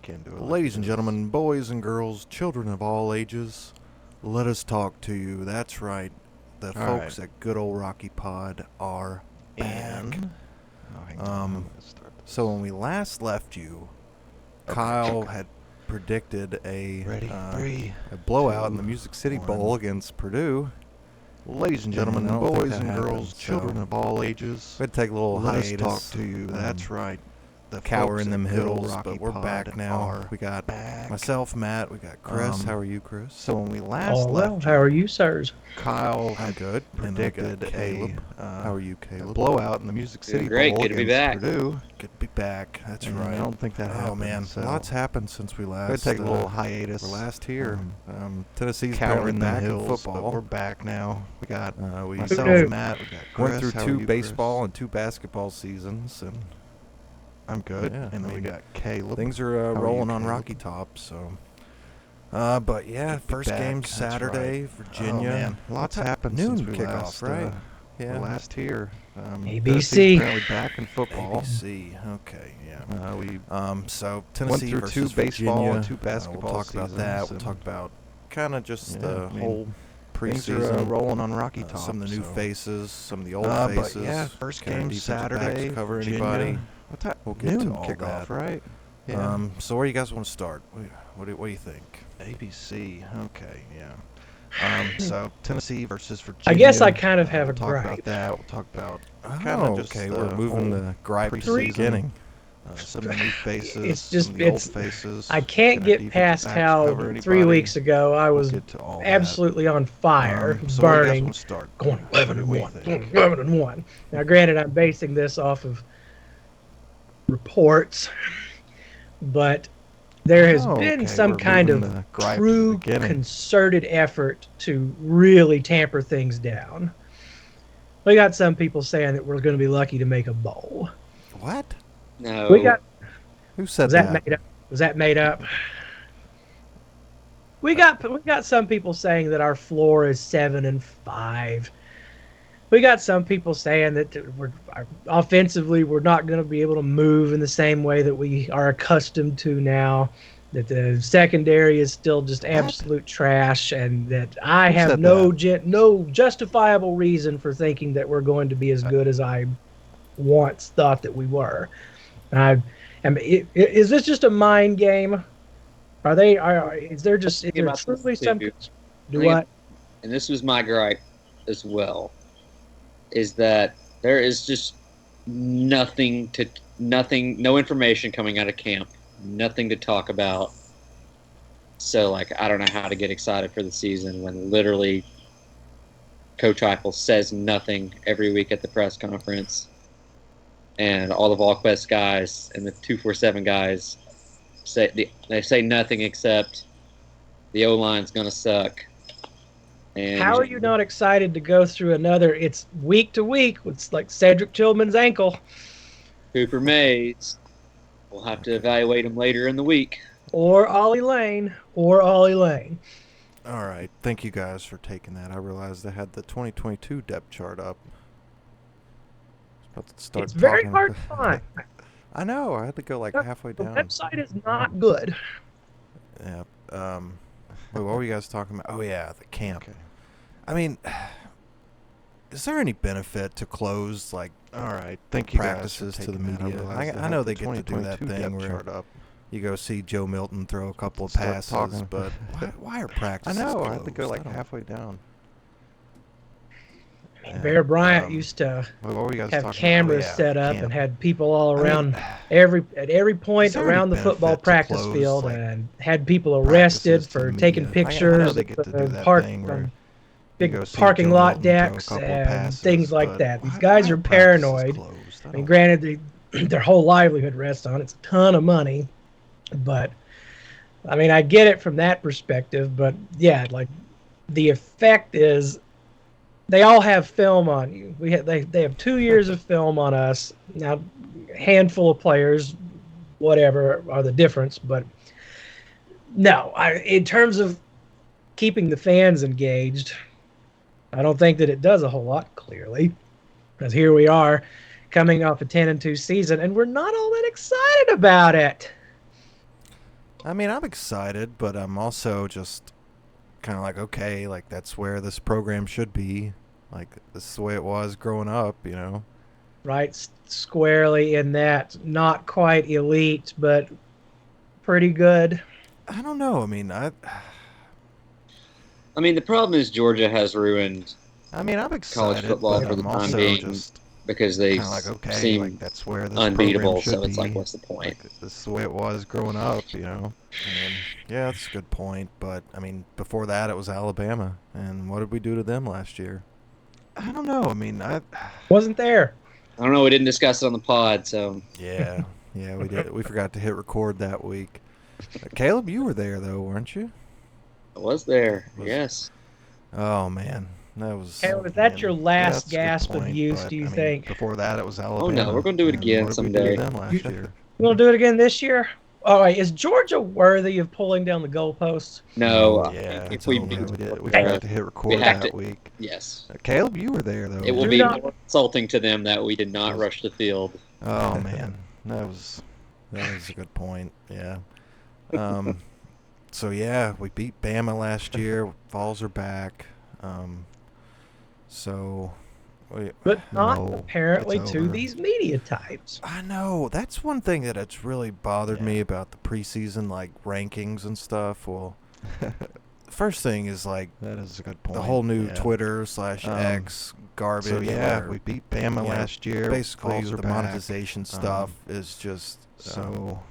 can't do it. Ladies and gentlemen, boys and girls, children of all ages, let us talk to you. That's right. The folks at Good Old Rocky Pod are back. So when we last left you, Kyle had predicted a blowout in the Music City Bowl against Purdue. Ladies and gentlemen, boys and girls, children of all ages, we had to take a little hiatus. Let us talk to you. That's right. The cower in them hills, but we're back now. We got myself, Matt. We got Chris. How are you, Chris? So when we last left, how are you, sirs? Kyle I'm good. predicted Caleb. How are you, Caleb? blowout in the Music City Great. Bowl Good to be against back. Purdue. Good to be back. That's right. I don't think that happened. Oh man, so lots happened since we last. we had to take a little hiatus. We're last here. Tennessee's Cower in the back in hills, football. but we're back now. We got we myself, Matt. We got Chris. went through How are two you, baseball Chris? and two basketball seasons, and I'm good. Yeah, and then we got Caleb. things are How are you, rolling on Caleb? Rocky Top. So, but yeah, Good to be first back. game That's Saturday, right. Virginia. Oh, man. Lots happened noon since we kickoff, last, right? We're last here. ABC. Tennessee's apparently back in football. ABC. Okay, yeah. We So Tennessee through versus two baseball Virginia. and two basketball We'll talk about that. seasons We'll and- talk about kind of just Yeah, the I mean, whole things are preseason. rolling on Rocky Top. Some of the new so. faces, some of the old But faces. yeah, first Can our game defensive backs Saturday. cover Virginia. anybody? What time? We'll get Noon to all kickoff, that. right? Yeah. So where do you guys want to start? What do you think? ABC. Okay, yeah. So Tennessee versus Virginia. I guess I kind of have a we'll talk gripe. about that. We'll talk about Oh, just okay. the We're moving whole the gripe to the preseason. beginning. Some of the new faces. It's just- some of the old it's- faces. I can't Can our get defensive past backs how cover 3 anybody? weeks ago I We'll was get to all that. absolutely on fire, So where do you guys burning, want to start? going What 11 do and we 1, think? going 11 and 1. Now, granted, I'm basing this off of reports, but there has Oh, been okay, some we're kind moving of the gripe to the true beginning. concerted effort to really tamper things down. We got some people saying that we're going to be lucky to make a bowl. What? No. We got Who said was that made up? Was that made up? We got some people saying that our floor is 7-5. We got some people saying that offensively we're not going to be able to move in the same way that we are accustomed to now. That the secondary is still just absolute trash, and that I Who have said no justifiable reason for thinking that we're going to be as good as I once thought that we were. Is this just a mind game? Is there Think about this truly too. something? Do Think what? And this was my gripe as well, is that there is just no information coming out of camp, nothing to talk about. So, I don't know how to get excited for the season when literally Coach Heupel says nothing every week at the press conference, and all the VolQuest guys and the 247 guys say nothing except the O-line's going to suck. And How are you not excited to go through another? It's week to week. It's like Cedric Tillman's ankle, Cooper Mays? We'll have to evaluate him later in the week. or Ollie Lane. All right. Thank you guys for taking that. I realized I had the 2022 depth chart up. About to start It's very talking hard to about- find. I know. I had to go halfway The down. website is not good. Yeah. Wait, what were you guys talking about? Oh yeah, the camp. Okay. I mean, is there any benefit to close All right. Thank you practices guys to for the taking that. media? realized I had know the they get to do that 2022 thing depth where chart up. you go see Joe Milton throw a couple of Start passes, talking. but why are I practices know. I closed? had to go I don't- halfway down. Yeah, Bear Bryant um, used to What were you guys have talking cameras about? set up camp. and had people all I mean, around at every point is there any around the football benefit to practice close, field, like, and had people arrested practices to for the taking media? I know pictures they of get to do the that park, thing where big you go see parking Joe lot Milton throw a decks couple of and passes, things like but that. These why guys are are practices paranoid. closed? I mean, granted, their whole livelihood rests on it. It's a ton of money, but I mean, I get it from that perspective. But yeah, the effect is they all have film on you. They have 2 years of film on us now. A handful of players, whatever are the difference, but no, in terms of keeping the fans engaged, I don't think that it does a whole lot. Clearly, because here we are, coming off a 10-2 season, and we're not all that excited about it. I mean, I'm excited, but I'm also just kind of like, okay, like that's where this program should be. Like this is the way it was growing up, you know. Right, squarely in that not quite elite, but pretty good. I don't know. I mean, I mean, the problem is Georgia has ruined I mean, I'm excited, football but for the I'm time also being just because they kind of like, okay, seem like that's where this unbeatable. program should So it's be. like, what's the point? Like, this is the way it was growing up, you know. I mean, yeah, that's a good point. But I mean, before that, it was Alabama, and what did we do to them last year? I don't know. I mean, Wasn't there. I don't know. We didn't discuss it on the pod, so Yeah, yeah, we did. We forgot to hit record that week. Caleb, you were there though, weren't you? I was there. Was- Yes. Oh man, that was. Caleb, is that your yeah, last that's a good gasp of point, use, but, do you I mean, think? Before that, it was Alabama. we're gonna do it and again what did we do to someday. them last year? We'll do it again this year. All right, is Georgia worthy of pulling down the goalposts? No. Oh, yeah, if it's we over. beat We did. We Georgia, forgot to hit record have that to- week. yes. Caleb, you were there though. It will Do be not- more insulting to them that we did not rush the field. Oh man, that was. That is a good point. Yeah. So yeah, we beat Bama last year. Vols are back. So. But not No, apparently it's to over. these media types. I know that's one thing that it's really bothered me Yeah. about the preseason like rankings and stuff. Well, first thing is like That is a good point. the whole new yeah. Twitter / X garbage. So yeah, where we beat Bama yeah, last year. basically Vols are the back. monetization stuff is just So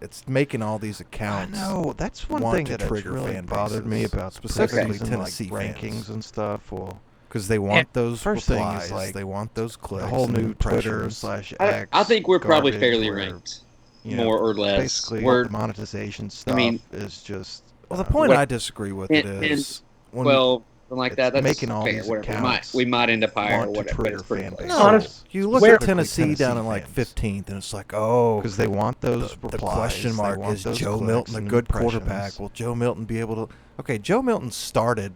it's making all these I accounts. know that's one want thing to that has trigger really fan bothered me bases, about specifically the preseason, Tennessee like, fans. rankings and stuff. Well, Because they want those first thing replies, is, like, they want those clicks, the whole and new Twitter impressions. / X. I think we're probably garbage fairly where, ranked, you know, more or less. Basically, We're the monetization stuff mean- is just. Well, the point What- I disagree with it and- is when well, something like that. it's That's making all fair, these whatever. accounts We might end up higher, want to whatever. But trigger it's pretty fan close. bases. No, honest- you look Where- at Tennessee down in Tennessee like fans. 15th, and it's like, oh, because they want those the replies. question they mark want is those Joe clicks Milton a and good impressions. quarterback? Will Joe Milton be able to? Okay, Joe Milton started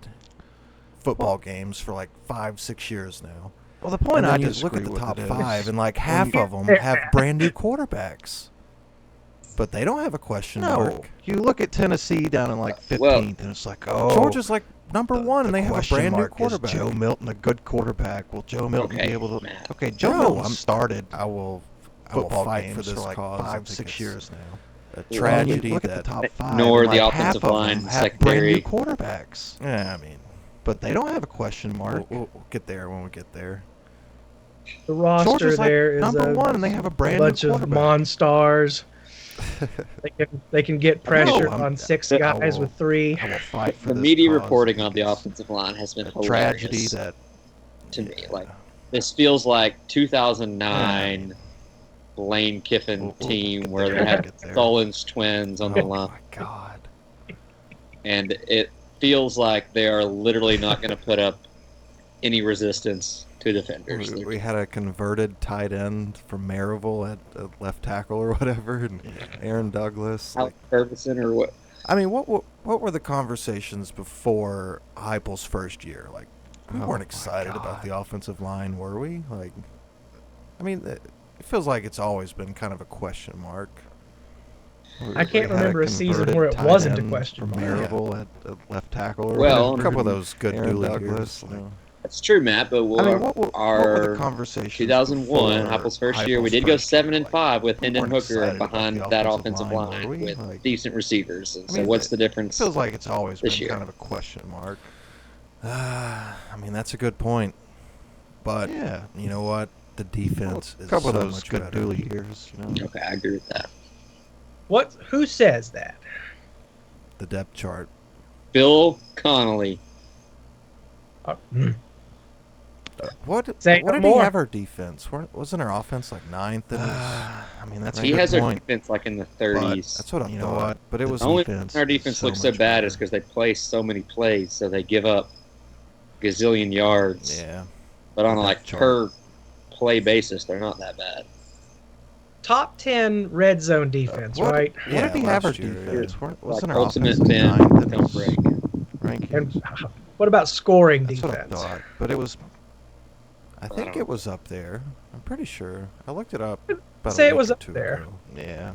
football games for like 5-6 years now. Well, the point And I then you disagree look at the with top it is- 5, and like half you- of them have brand new quarterbacks, but they don't have a question No, mark. you look at Tennessee down in like 15th, Well, and it's like, oh, Georgia's like number the- 1, and the they have a question brand new mark, is quarterback. Joe Milton a good quarterback? Will Joe Milton Okay, be able to? Matt. Okay, Joe No, Milton I'm- started I will football fight games for this like cause. I think 5-6 it's years now. a Well, you tragedy look that. at the top 5, Nor and the like half offensive of line, them have brand new secondary. quarterbacks, Yeah, I mean, but they don't have a question mark. we'll get there when we get there. The roster Georgia's like there is number a 1, and they have a brand bunch new of quarterback. monstars. They can get pressure I'm- on 6 I guys will- with 3. I will fight for The this media cause. reporting I on think the it's offensive line has been a hilarious tragedy that to me. yeah. Like, this feels like 2009 Lane Kiffin We'll team get where there, they we'll had get there. Thulin's twins on the Oh line, my God. and it feels like they are literally not going to put up any resistance to defenders. We had a converted tight end from Maryville at left tackle or whatever, and Aaron Douglas. Alex Ferguson or what? I mean, what were the conversations before Heupel's first year? Like, we Oh weren't my excited about God. the offensive line, were we? Like, I mean, it feels like it's always been kind of a question mark. I can't We had remember a season converted where it tight wasn't a end question from mark. Maryville at left tackle. Or Well, A whatever, couple of and those good Aaron Dooley Douglas. years. That's true, Matt. But I mean, what were our the conversations? 2001, before Heupel's first year, we Heupel's did go first year? 7-5 with we Hendon weren't Hooker excited about behind the that offensive offensive line, line were we? with Like, decent receivers. And I so, mean, what's the It difference? feels like it's always this been year? kind of a question mark. I mean, that's a good point. But Yeah. you know what? The defense A is couple so of those much good better. Dooley years, you know. Okay, I agree with that. Who says that? The depth chart. Bill Connolly. What Say what no did he more. have our defense? Wasn't our offense like 9th? In his, I mean, that's He a good has our point. defense like in the 30s. that's what I You thought. know what? But it was The only defense reason our is defense so looks so much bad better. is because they play so many plays, so they give up gazillion yards. yeah. But on a That like chart. per play basis, they're not that bad. Top 10 red zone defense, What- right? What Yeah, did we have our last year, defense? Like Wasn't our ultimate offense Ben, ninth in don't his break. rankings? And what about scoring That's what I defense? thought. But it was I think don't it was up there. I'm pretty sure. I looked it up. About Say a it week was or up two there. ago. yeah.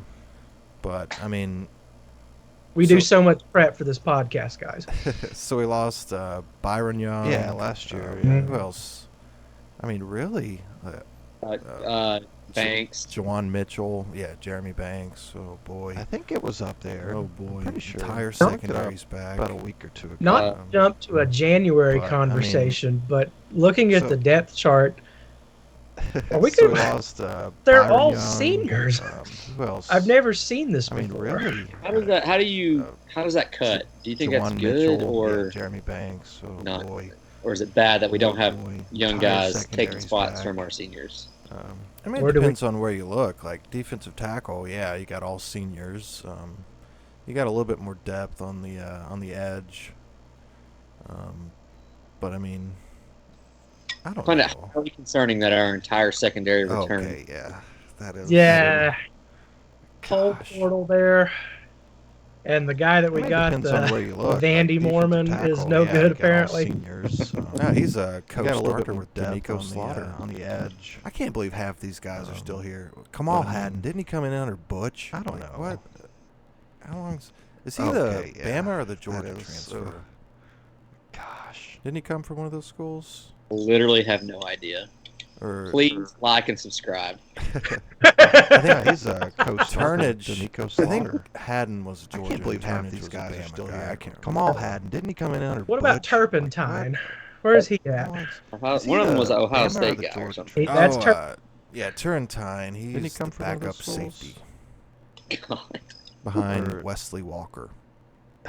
But I mean, We do so much prep for this podcast, guys. so we lost Byron Young. Yeah, last year, Who yeah. else? I mean, really? Banks. Jawan Mitchell. Yeah, Jeremy Banks. Oh boy. I think it was up there. Oh boy. I'm pretty sure. Entire I looked it up secondary's back. about a week or two ago. Not jump to a January but, I mean- conversation, but looking at So- the depth chart, Are we so gonna- we lost, they're Byron all Young, seniors. Who else? I've never seen this I mean, before. really? How does that? How does that cut? Do you think that's Jawan good, Mitchell, or yeah, Jeremy Banks? Oh not? boy. or is it bad that we don't Oh, have boy. young Entire guys taking secondary's spots back. from our seniors? I mean, Where it do we- depends on where you look. Like defensive tackle, yeah, you got all seniors. You got a little bit more depth on the edge. But I mean, I I don't find it know. highly concerning that our entire secondary return. Okay, yeah, that is. Yeah, whole Gosh. portal there, and the guy that we I mean, got, depends on where you look. Vandy Like, defensive Mormon, tackle, is no yeah, good you got all apparently. Seniors, No, he's a you coach got a little bit starter more with depth D'Amico on Slaughter. on the edge. I can't believe half these guys are still here. Kamal but I mean- Haddon, didn't he come in under Butch? I don't Like, know. What? How long is he Okay, the yeah. Bama or the Georgia That is, transfer? Gosh. Didn't he come from one of those schools? Literally have no idea. Or Please like and subscribe. I think he's a coach. Turnage. D'Amico I think Slaughter. Haddon was I Georgia. can't believe half Turnage these was a guys are Bama still guy. here. I can't Kamal remember. Haddon, didn't he come in under What about Butch? Turpentine? Where's he at? Is he One of them the was an Ohio Bama or State the guy or Georgia something. That's Yeah, Turrentine. He's Didn't he come the from one of backup those schools? safety God. behind Or- Wesley Walker.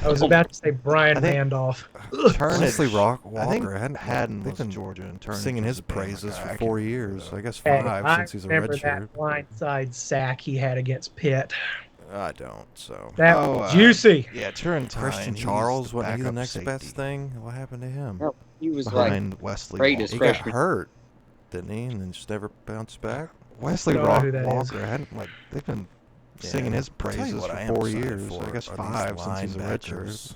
I was about to say Brian I think- Vandolph. Turnage. Wesley I think Walker hadn't Haddon they've was been Georgia and Turnage singing was his a Bama praises guy. I for can't 4 remember years. though. I guess Hey, 5 I since he's a remember redshirt. that blindside sack he had against Pitt. I don't. So That Oh, was juicy. Yeah, Turrentine. Christian he's Charles the wasn't he the backup next safety best thing? What happened to him? No, he was like behind Wesley great Walker. as He got freshman. hurt, didn't he? And then just never bounced back. Wesley Don't know who that is. Walker hadn't they've been singing his I'll tell you praises what I for am 4 excited years. for I guess are these 5 since he's a redshirt. linebackers.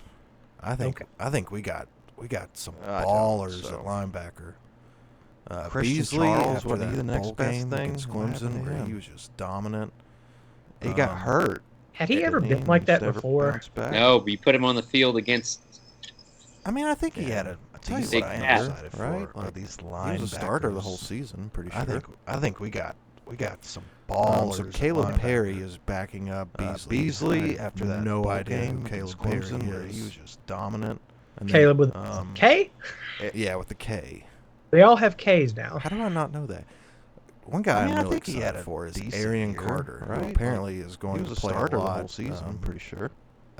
I think we got some I don't, ballers so. at linebacker. Christian Beasley, Charles, after wasn't he that the next bowl best game thing? against What happened Clemson, to where him? he was just dominant. He got hurt. Had he ever didn't been like Just that never before? bounced back. No, but you put him on the field against. I mean, I think he Yeah, had a. I tell you tell you what what I I am am excited excited right? for are these He linebackers. was a starter the whole season, I'm pretty sure. I think we got some ballers. So at Caleb linebacker. Perry is backing up Beasley. Beasley I after have that no bowl idea game who Caleb against Perry Clemson, where is. he was just dominant. And then- Caleb with Um, K? yeah, with the K. They all have Ks now. How do I not know that? One guy I mean, I I'm really think he excited had a for is decent Arian year, Carter, who right? apparently is going He was to a play starter a the lot. whole season. I'm pretty sure.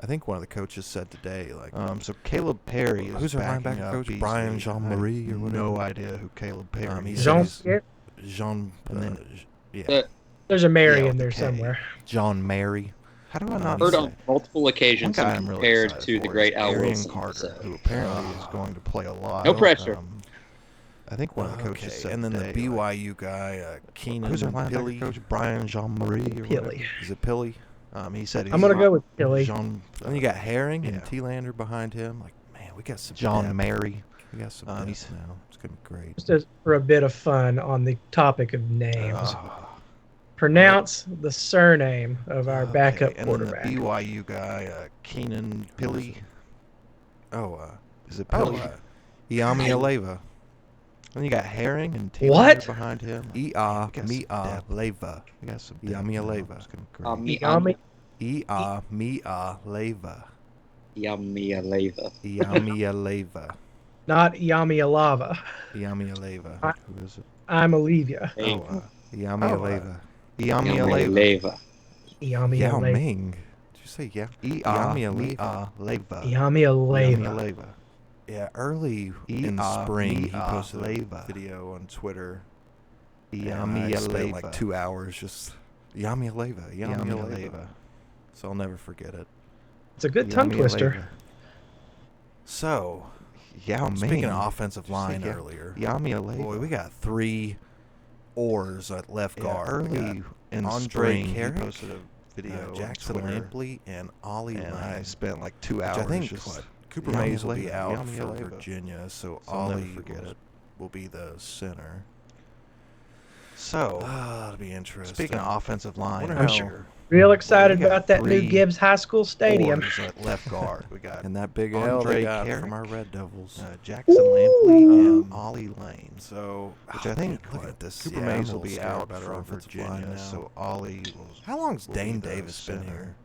I think one of the coaches said today, like, So Caleb Perry is Who's our backing linebacker up coach? Beasley. Brian Jean-Marie I have or whatever? no idea who Caleb Perry he is. Jean says- Pierre? Jean, And then- yeah, There's a Mary Yeah, in with there the K. somewhere. John Mary. How do I I've not Heard say- on multiple occasions One guy him I'm really compared excited to the for great is Al Arian Wilson. Carter, So. who apparently is going to play a lot. No pressure. I think one of the coaches said and then today, the BYU guy, Keenan who's our linebacker Pilly. coach? Brian Jean-Marie. or whatever. Pilly. Is it Pilly? He said he's I'm going to go with Pilly. Jean. And you got Herring yeah. and T-Lander behind him. Like, man, we got some John depth. Mary. We got some he's- depth now. It's gonna be great. Just for a bit of fun on the topic of names. Pronounce the surname of our backup and quarterback. then the BYU guy, Keenan Pilly. Oh, Is it oh, Pilly? Iami Aleva. And you got Herring and T. What? behind him. Ea Guess Mia depth. Leva. We got some Yami depth now. Aleva. It's gonna be great. Yami, Ea Mia Leva. Yamia Leva. Iami Aleva. not Yami Alava. Iami Aleva. Who is it? I'm Olivia. Oh, Iami Oh, Aleva. Yami Yamia Aleva. Leva. Yami Yao Alava. Ming. Did you say yeah? Yami Aleva. Aleva. Yami Yami Alava. Aleva. Yeah, early in the Ea spring, he Mia posted a Leva. video on Twitter. And Yami I spent like Aleva. 2 hours just Yami Aleva. Yami Yami Aleva. Aleva. So I'll never forget it. It's a good tongue Yami twister. Aleva. So, Yao Ming. speaking of offensive Did you say line Ya- earlier, Yami Aleva. boy, we got 3 oars at left Yeah, guard. We got early in Andre spring, he Carrick, posted a video Jackson on Twitter, Lampley and Ollie and Lane. I spent like 2 Which hours I think just what, Cooper Yami Mays will be Aleva, out Yami for Aleva. Virginia, so So I'll never Ollie forget it. will be the center. So, That'll be interesting. speaking of offensive line, Wonder how- sure. Real excited we got about that new 3 Gibbs High School stadium. fours at left guard. We got And that big L Andre they got Carrick, from our Red Devils. Jackson Lampley and Um, Ollie Lane. So, Which oh, I think man, look at this. Cooper Yeah, I'm Mays a will little be scared out about our from offensive line Virginia, now. so Ollie will. How long's will Dane be the Davis been center. here?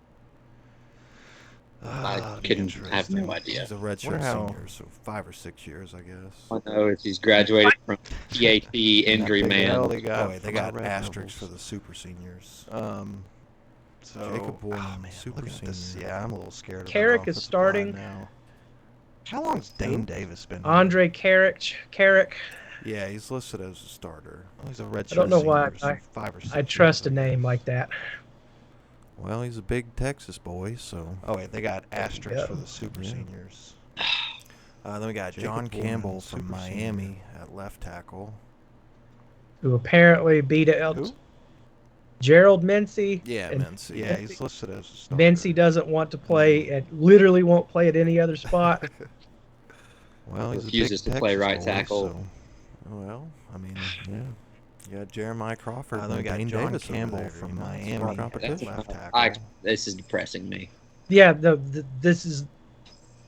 I it'll be couldn't interesting. have no idea. He's a redshirt Wonder how- senior, so 5 or 6 years, I guess. I know if he's graduated from PhD injury Big man. L they got Oh, wait, they from our got Red asterisks for Devils. the super seniors. So Jacob Bourne, oh, man, super look at this. senior. Yeah, I'm a little scared. of our Carrick is offensive starting. line now. How long's Dane Who? Davis been? Andre Carrick. Yeah, he's listed as a starter. Here? Oh, he's a redshirt I don't know why senior, so 5 or 6 I trust a years, I name guess. like that. Well, he's a big Texas boy, so. Oh wait, they got asterisks go. for the super Yeah. seniors. Then we got Jacob John Bourne, Campbell from super Miami senior. at left tackle. Who apparently beat Who? Gerald Mincy. Yeah, and Mincy. Yeah, he's listed as a starter. Mincy doesn't want to play and literally won't play at any other spot. Well, he's Refuses a big to play Texas right boy, tackle. so, Well, I mean, yeah. you got Jeremiah Crawford Then we and got Dane John Davis over Campbell there, from you know, it's Miami strong at competition. left tackle. This is depressing me. Yeah, this is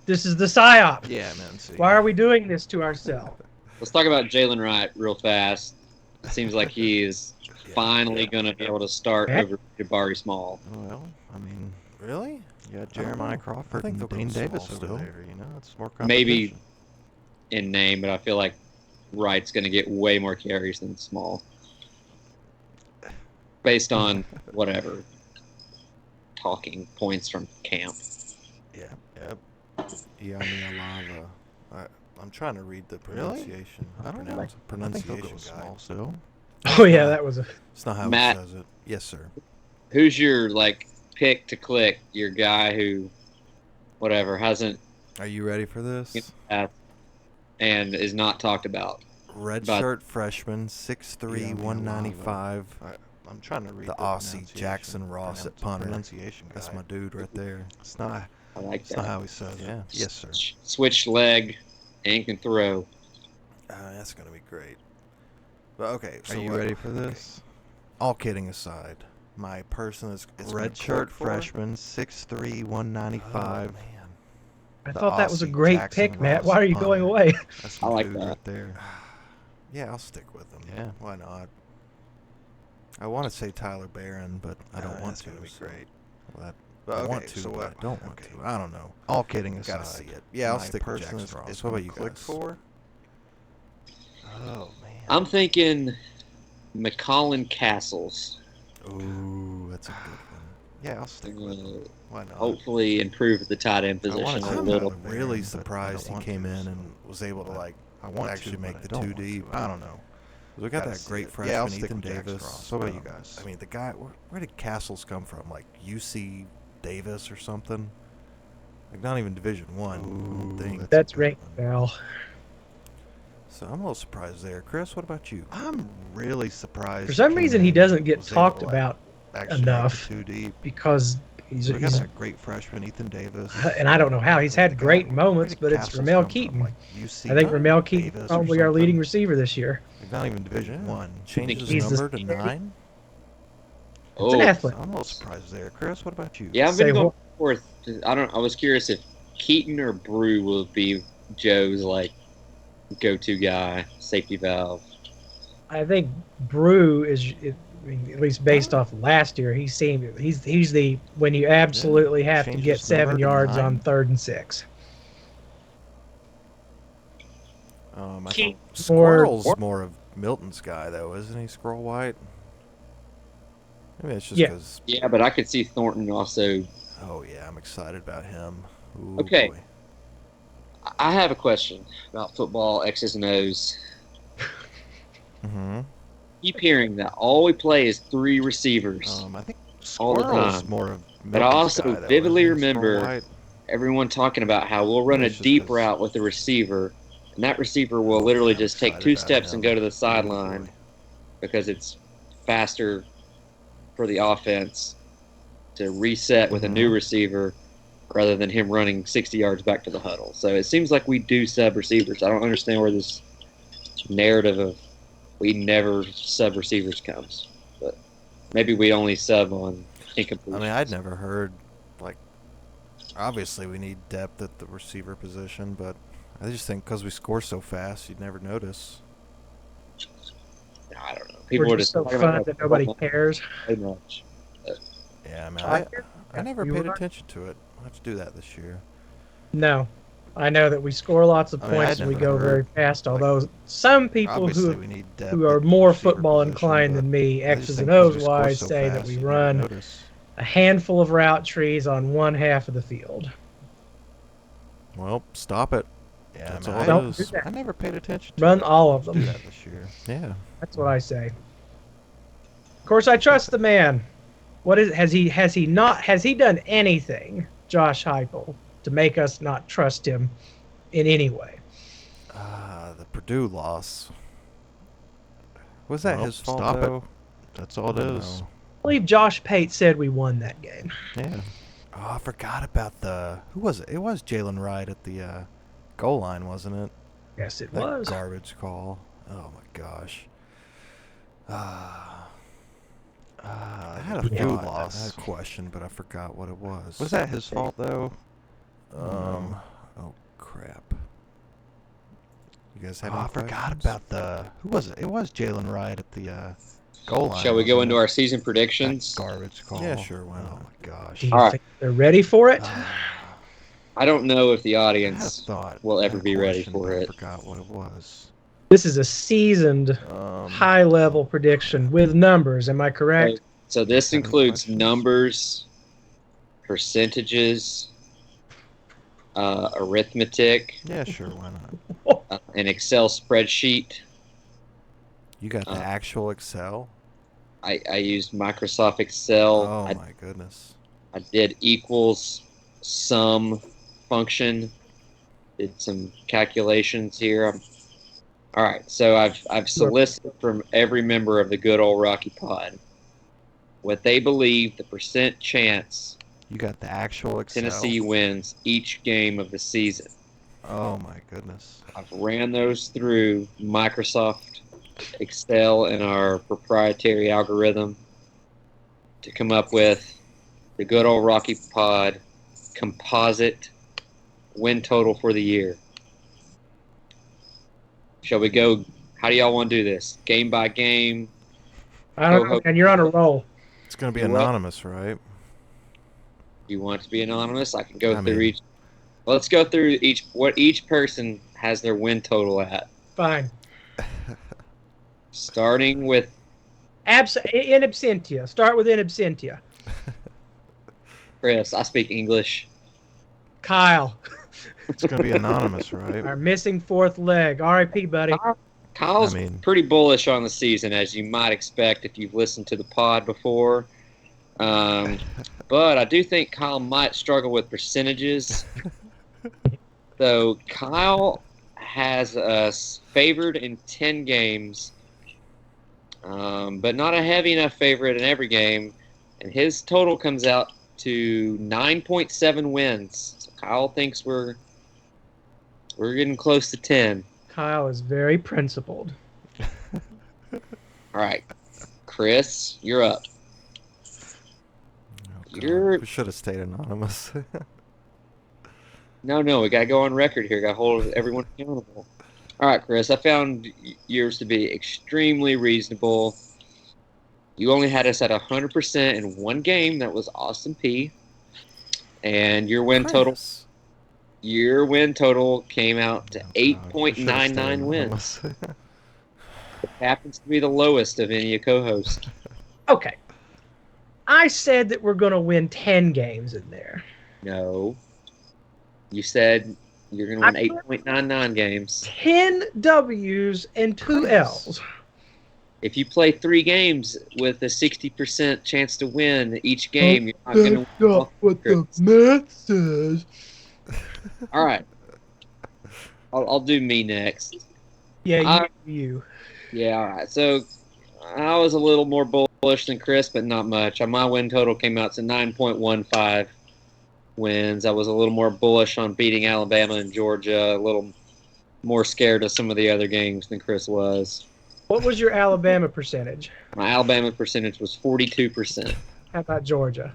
the psyop. Yeah, Mincy. Why are we doing this to ourselves? Let's talk about Jalen Wright real fast. It seems like he is finally going to be able to start Yeah. over Jabari Small. Well, I mean, Really? you got I don't Jeremiah know. Crawford I think and they'll go Dane small Davis over still. there. You know, it's more competition. Maybe in name, but I feel like Wright's going to get way more carries than Small. Based on whatever talking points from camp. Yeah. Yep. Yamialava. I'm trying to read the Really? pronunciation. I don't know. I think they'll Pronunciation go guide. small still. Oh yeah, that was a It's not how Matt. he says it. Yes, sir. Who's your pick to click? Your guy who, whatever, hasn't Are you ready for this? and is not talked about. Red But- shirt freshman, 6'3", 195. I'm trying to read The the Aussie pronunciation. Jackson Ross at punter. Pronunciation That's guide. my dude right there. It's not. I like It's not that. how he says Yeah. it. Yes, sir. Switch leg and can throw. That's gonna be great. But okay, so Are you what- ready for this? All kidding aside, my person is Red shirt freshman, 6'3", 195. Oh, man. I The thought that was a Aussie great Jackson pick, Matt. Ross Why are you punter. going away? That's I my like dude that. right there. Yeah, I'll stick with him. Yeah. Why not? I want to say Tyler Barron, but I don't want That's to. gonna be so- great. Well, But I okay, want to, so but what? I don't want okay. to. I don't know. All kidding aside, Gotta see it. Yeah, I'll my stick with person Jackson Ross. is What about gonna you click guys? for? Oh man. I'm thinking McCollin Castles. Ooh, that's a good one. Yeah, I'll stick with him. Uh, Why not? hopefully improve the tight end I wanna position say a I'm little. Tyler really Barron, but I surprised don't he want came to, in so- and was able to I want actually to, make but the I don't two want to. deep. I don't know. We got Gotta that see great it. freshman Yeah, I'll stick Ethan with Jackson Davis. Ross. What about you guys? I mean, the guy. Where did Castles come from? Like UC Davis or something? Like not even Division One. I don't think. That's a good ring one. bell. So I'm a little surprised there. Chris, what about you? I'm really surprised. For some he reason, came he in doesn't and get was able talked to, about actually make the enough. Too deep. because he's, We got he's that great freshman Ethan Davis. and I don't know how he's had The great guy- moments, where but did it's Castles Ramel come from? Keaton. Like UC I think Ramel Davis Keaton or probably our leading something. receiver this year. Like, not even Division Yeah. One. Changes He's the- number to 9. It's Oh, an So athlete. I'm a little surprised there. Chris, what about you? yeah, I'm Say gonna go what? forth. I was curious if Keaton or Brew will be Joe's go-to guy, safety valve. I think Brew is, I mean, at least based off of last year, he's the when you absolutely have to Changes get 7 number to yards 9. on 3rd and 6. I Keep think Squirrel's more of Milton's guy, though, isn't he? Squirrel White. Maybe it's just Yeah. because. Yeah, but I could see Thornton also. Oh yeah, I'm excited about him. Ooh, Okay. boy. I have a question about football X's and O's. Mm-hmm. Keep hearing that all we play is 3 receivers. I think All the Squirrel's time. more of. But I Milton's also guy, though, vividly isn't he? remember- Squirrel White? Everyone talking about how we'll run a It's just deep 'cause- route with the receiver, and that receiver will literally I'm just take excited 2 about steps and him. go to the Ooh, sideline boy. because it's faster for the offense to reset with a new receiver rather than him running 60 yards back to the huddle. So it seems like we do sub receivers. I don't understand where this narrative of we never sub receivers comes, but maybe we only sub on incompletions. I mean, I'd never heard, like, obviously we need depth at the receiver position, but I just think because we score so fast, you'd never notice. I don't know. We're People were just so talking fun about that nobody cares. play much. Yeah, I mean, I I never You paid were? attention to it. I'll have to do that this year. No, I know that we score lots of I mean, points I'd and we never go very heard, fast. like, Although some people Obviously, who we need depth who are at the more receiver football position, inclined but than me, I just X's think and 'cause O's we score wise, so say that fast, we you'd never run notice. a handful of route trees on one half of the field. Well, stop it. Yeah, That's I mean, all it Don't is. do that. I never paid attention to Run it. all of Do them. that this year. Yeah. That's what I say. Of course, I trust the man. What is has he done anything, Josh Heupel, to make us not trust him in any way? The Purdue loss. Was that Well, his fault, stop it. though? That's all it I don't is. know. I believe Josh Pate said we won that game. Yeah. Oh, I forgot about the... Who was it? It was Jalen Wright at the goal line, wasn't it? Yes, it That was. garbage call. Oh, my gosh. I had a Purdue thought. loss. I had a question, but I forgot what it was. Was that his fault though? Oh, crap. You guys have Oh, I any forgot questions? about the. Who was it? It was Jalen Wright at the goal line. Shall we go wasn't into it? our season That predictions? garbage call. Yeah, sure, why Oh not? my gosh. Do you All right. think they're ready for it? I don't know if the I had a audience thought. will I ever had a be ready question, for but I it. forgot what it was. This is a seasoned, Um, high-level prediction with numbers. Am I correct? So this Have any includes questions? numbers, percentages, arithmetic, Yeah, sure. Why not? an Excel spreadsheet. You got the Uh, actual Excel? I used Microsoft Excel. Oh, I my goodness. did equals sum function. Did some calculations here. All right, so I've solicited from every member of the good old Rocky Pod what they believe the percent chance You got the actual Excel. Tennessee wins each game of the season. Oh my goodness. I've ran those through Microsoft Excel and our proprietary algorithm to come up with the good old Rocky Pod composite win total for the year. Shall we go? How do y'all want to do this? Game by game? I don't know, and you're on a roll. It's going to be You know what? anonymous, right? You want it to be anonymous? I can go I through mean- each. Let's go through what each person has their win total at. Fine. Starting with In absentia. Start with in absentia. Chris. I speak English. Kyle, It's gonna be anonymous, right? our missing fourth leg. R.I.P., buddy. Kyle's I mean- pretty bullish on the season, as you might expect if you've listened to the pod before. But I do think Kyle might struggle with percentages. So Kyle has us favored in 10 games, but not a heavy enough favorite in every game. And his total comes out to 9.7 wins. So Kyle thinks we're getting close to 10. Kyle is very principled. All right, Chris, you're up. Oh, God. You're- We should have stayed anonymous. No, we gotta go on record here. Gotta hold everyone accountable. All right, Chris, I found yours to be extremely reasonable. You only had us at 100% in one game. That was Austin P. And your win total Chris. came out to Oh, God, we should've stayed 8.99 wins. anonymous. It happens to be the lowest of any co-host. Okay. I said that we're going to win 10 games in there. No, you said you're gonna win 8.99 games. 10 W's and 2 L's. If you play 3 games with a 60% chance to win each game, you're not going to win. not what the math says. All right. I'll do me next. Yeah, you. Yeah, all right. So I was a little more bullish than Chris, but not much. My win total came out to 9.15 wins. I was a little more bullish on beating Alabama and Georgia, a little more scared of some of the other games than Chris was. What was your Alabama percentage? My Alabama percentage was 42%. How about Georgia?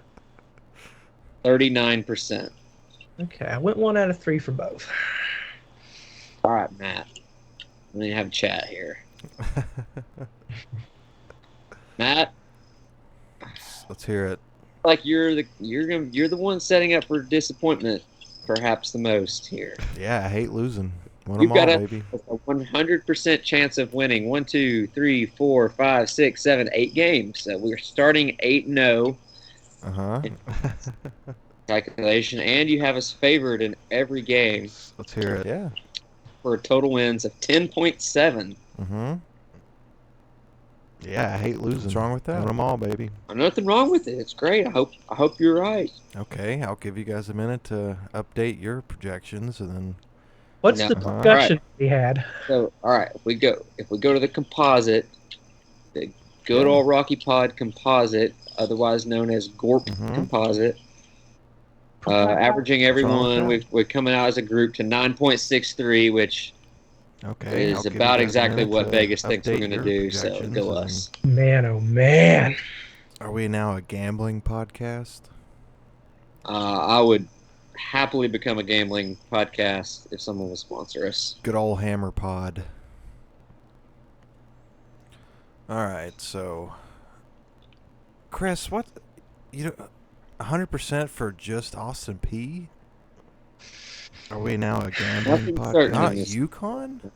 39%. Okay, I went 1 out of 3 for both. All right, Matt. Let me have a chat here. Matt, Let's hear it. like you're the one setting up for disappointment, perhaps the most here. Yeah, I hate losing. Win You've them all, got baby. a 100% chance of winning 1, 2, 3, 4, 5, 6, 7, 8 games. So we're starting 8-0 Uh-huh. calculation, and you have us favored in every game Let's hear it. Yeah. for total wins of 10.7. Mm-hmm. Yeah, I hate losing. What's wrong with that? Win them all, baby. Nothing wrong with it. It's great. I hope you're right. Okay, I'll give you guys a minute to update your projections, and then What's No. the discussion we had? So, all right, if we go to the composite, the good old Rocky Pod composite, otherwise known as GORP Mhm. composite, averaging What's wrong with everyone, that? we're coming out as a group to 9.63, which Okay. is I'll give you about guys a exactly minute what to Vegas thinks we're update going to your do. So projections go and us. Man, oh man. are we now a gambling podcast? I would happily become a gambling podcast if someone would sponsor us. Good old Hammer Pod. All right, so Chris, what 100% for just Austin P? Are we now a gambling Nothing certain. podcast? Not Yes. UConn?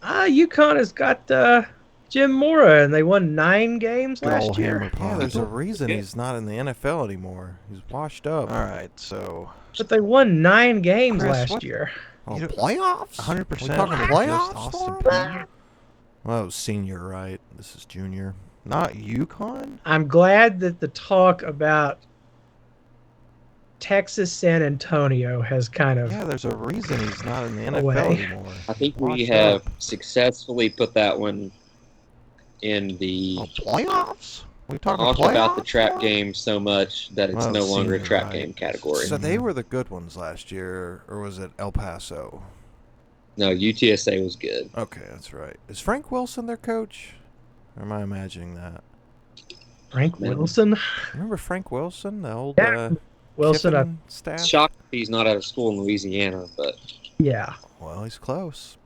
UConn has got Jim Mora, and they won 9 games Good last old year. Hammer Yeah, Pod. there's a reason Yeah. he's not in the NFL anymore. He's washed up. All right, so But they won 9 games Chris, last what- year. Oh, You know, playoffs? 100% We talking for playoffs just Austin for P. Well, it was senior, right? This is junior. Not UConn? I'm glad that the talk about Texas San Antonio has kind of Yeah, there's a reason he's not in the NFL Away. anymore. I think we Washed have up. successfully put that one in the Oh, playoffs? We talking talk playoffs? about the trap now? game so much that it's Well, no longer a senior, trap right. game category. So they were the good ones last year, or was it El Paso? No, UTSA was good. Okay, that's right. Is Frank Wilson their coach? Or am I imagining that? Frank Man. Wilson. Remember Frank Wilson, the old Yeah, Wilson, Kiffin staff? Shocked he's not out of school in Louisiana, but yeah. Well, he's close.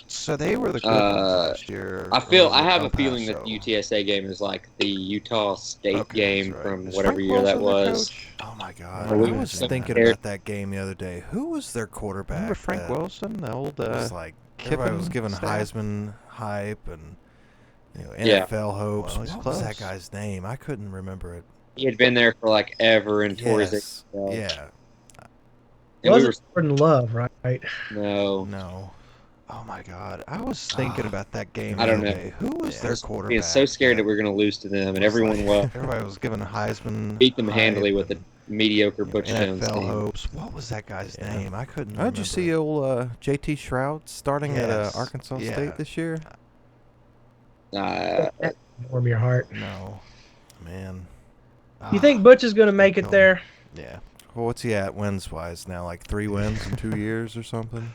So they were the good ones last year. I or feel was I it have El a feeling that Paso? the UTSA game is like the Utah State Okay, game that's right. from Is whatever Frank year that Wilson their was. coach? Oh my God! Well, I we was were thinking there- about that game the other day. Who was their quarterback? Remember Frank that Wilson, the old was like everybody was Kiffin given staff? Heisman hype and Yeah. NFL hopes. Well, he's what was that close. guy's name? I couldn't remember it. He had been there for like ever and tore his Yes. ACL. Yeah. And we were Wasn't Jordan Love, right? no. No. Oh my God! I was thinking about that game. I don't the other know. day. Who was Yeah, their I was quarterback? Being so scared that we are going to lose to them, and everyone was Everybody was giving Heisman. beat them hype handily with a and, mediocre you know, Butch Jones NFL team. hopes. What was that guy's Yeah. name? I couldn't. How'd you see remember. old JT Shroud starting at Yes. Arkansas Yeah. State this year? Warm your heart. No. Man. You Ah, think Butch is going to make it no. there? Yeah. Well, what's he at wins wise now? Like 3 wins in 2 years or something?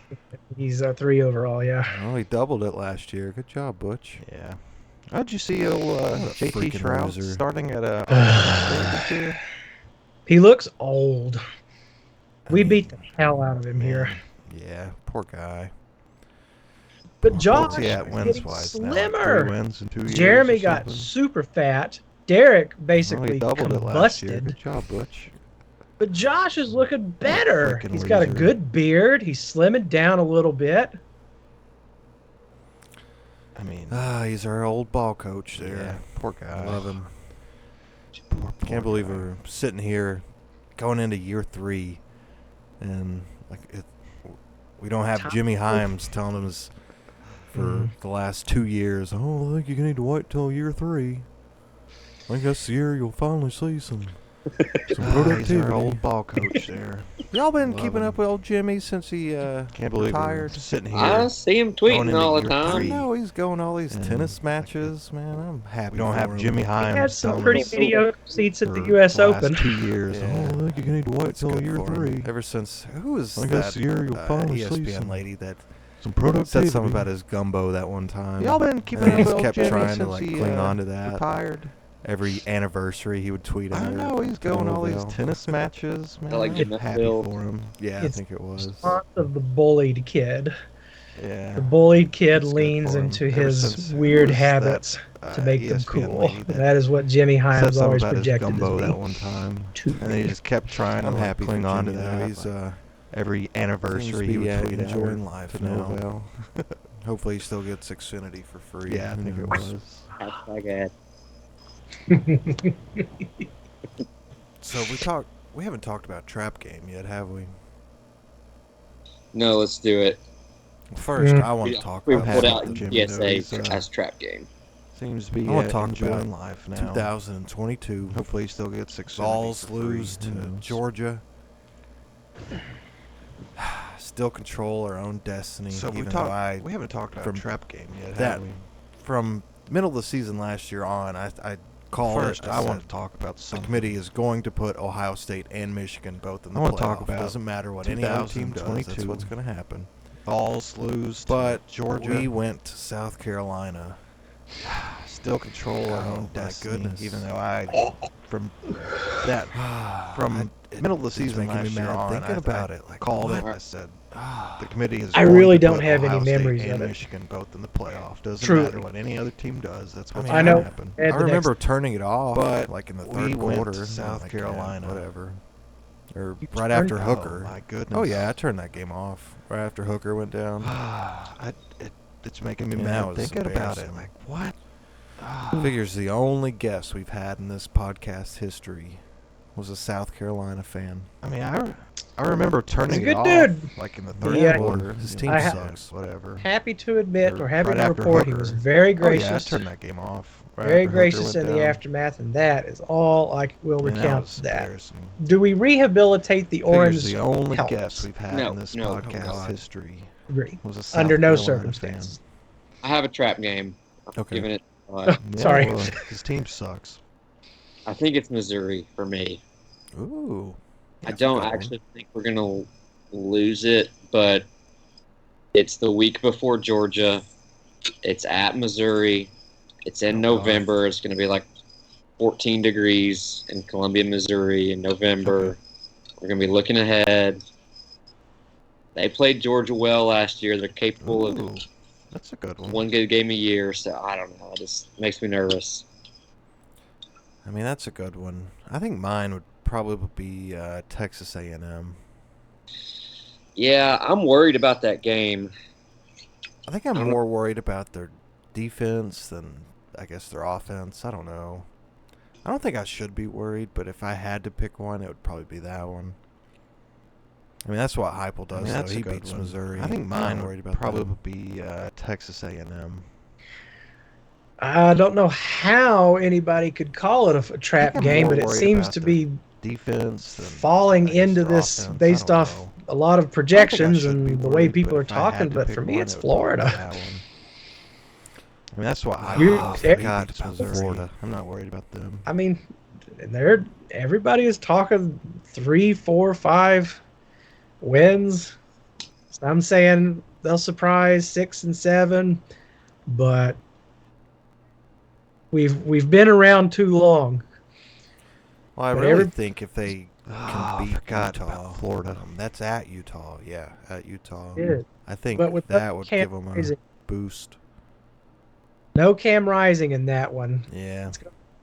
He's 3 overall, yeah. Well, he doubled it last year. Good job, Butch. Yeah. How'd you see old What a JT freaking Shroud loser. starting at Arkansas State this year? He looks old. We mean, beat the hell out of him here. Yeah, poor guy. But Josh What's he at is wins getting wise now? Like slimmer. 3 wins in 2 years. Jeremy or got something? super fat. Derek Well, he basically doubled it last year. combusted. Good job, Butch. But Josh is looking better. Freaking He's got a loser. good beard. He's slimming down a little bit. I mean, He's our old ball coach yeah, there. poor guy. I love him. Poor Can't believe guy. we're sitting here going into year 3 and we don't have Top Jimmy four. Himes telling us for Mhm. the last 2 years, oh, I think you need to wait till year 3. I think that's the year you'll finally see some He's productivity. our old ball coach there. Y'all been Love keeping him. up with old Jimmy since he Can't believe retired? we're sitting here. I see him Going tweeting into all the year I time. three. know he's going all these And tennis matches, man. I'm happy. We don't for have him. Jimmy He Himes. had some telling pretty us mediocre seats at the for U.S. the last Open. 2 years. Yeah. Oh, I think you need to wait It's till good year for him. 3. Ever since who was I think that that's the year you'll finally see ESPN some- lady that Some said productivity. something about his gumbo that one time? Y'all been keeping And up he with old kept Jimmy trying to since like he cling on to that. retired. Every anniversary, he would tweet I out. don't know. He's going all these Louisville. tennis matches, man. like I'm happy Nashville. for him. Yeah, I It's think it was. response of the bullied kid. Yeah. The bullied kid It's good leans for him. into Ever his since- who weird was that, habits to make them ESPN cool. lady That is what Jimmy said Himes something always about his projected gumbo as that being. one time, Too and then he just kept trying to I'm like, happy for cling on to Jimmy, though. that. He's like, every anniversary seems to he be would tweet enjoying out life to now. Novell. Hopefully, he still gets Xfinity for free. Yeah, I Who think it knows? was. Hashtag ad. So we haven't talked about Trap Game yet, have we? No, let's do it. First, Mm. I want to talk We about pulled happy out for Jimmy, though. PSA He's, as trap game. Seems to be I wanna talk enjoying about life now. 2022. Hopefully, he still gets Xfinity Vols for free. lose Who to knows? Georgia. Still control our own destiny. So even though we haven't talked about from Trap Game yet, that have we? from middle of the season last year on, I called First, it. I want to said talk about the something. committee is going to put Ohio State and Michigan both in the I wanna playoff. talk about Doesn't matter what any other team does. That's 2022. what's going to happen. Vols lose But to Georgia. we went to South Carolina. Still control our Oh, own my destiny, goodness. even though from that from middle of the season making me last year mad on, thinking I about it. Like, called what? it. I said the committee is. I going really to don't put have any Ohio State memories and of it. Michigan both in the playoff. Doesn't Truly. matter what any other team does. That's what's I going to know. happen. Ed, I the remember next- turning it off, But like in the we third went quarter. to and South like, yeah, Carolina. whatever. Or You right turned after it Oh Hooker. my goodness! Oh yeah, I turned that game off right after Hooker went down. It's making me Yeah, that mad was thinking about it. embarrassing. Like what? Figures the only guest we've had in this podcast history was a South Carolina fan. I mean, I remember turning He's a it good off dude. like in the third Yeah. quarter. His you team know, sucks. Whatever. Happy to admit or happy right to after report he Hooker. was very Oh, yeah, I gracious. turned that game off. Right Very after Hooker gracious went in the down. aftermath, and that is all I will And recount was that. embarrassing. Do we rehabilitate the Figures orange? the only helps. guest we've had No, in this no, podcast God. history Agree. was a South Under no Carolina circumstances. I have a trap game. I'm Okay. giving it. fan. Yeah, Sorry. well, his team sucks. I think it's Missouri for me. Ooh. I That's a don't good one. actually think we're gonna lose it, but it's the week before Georgia. It's at Missouri. It's in Oh, November. It's gonna be like 14 degrees in Columbia, Missouri in November. Okay. We're gonna be looking ahead. They played Georgia well last year. They're capable Ooh, of that's a good one. one good game a year. So I don't know. It just makes me nervous. I mean, that's a good one. I think mine would probably be Texas A&M. Yeah, I'm worried about that game. I think I'm I don't- more worried about their defense than, I guess, their offense. I don't know. I don't think I should be worried, but if I had to pick one, it would probably be that one. I mean, that's what Heupel does, I mean, that's though. a He good beats one. Missouri. I think I'm mine not worried would about probably them. be Texas A&M. I don't know how anybody could call it a trap I'm game, more but it worried seems about to their be Defense. And falling I guess into their this offense, I based don't off know. a lot of I projections shouldn't be and the way worried, people but are if I had talking. to But pick for me, one, it's it would probably be Florida. that one. I mean, that's why I You- forgot beats about Missouri. Florida. I'm not worried about them. I mean, everybody is talking 3, 4, 5 wins. Some saying they'll surprise 6 and 7, but we've been around too long. Well, I but really every- think if they Oh, can I beat forgot Utah, about Florida. that's at Utah. Yeah, at Utah. Yeah. I think But with that would Cam give them a Rising, boost. no Cam Rising in that one. Yeah.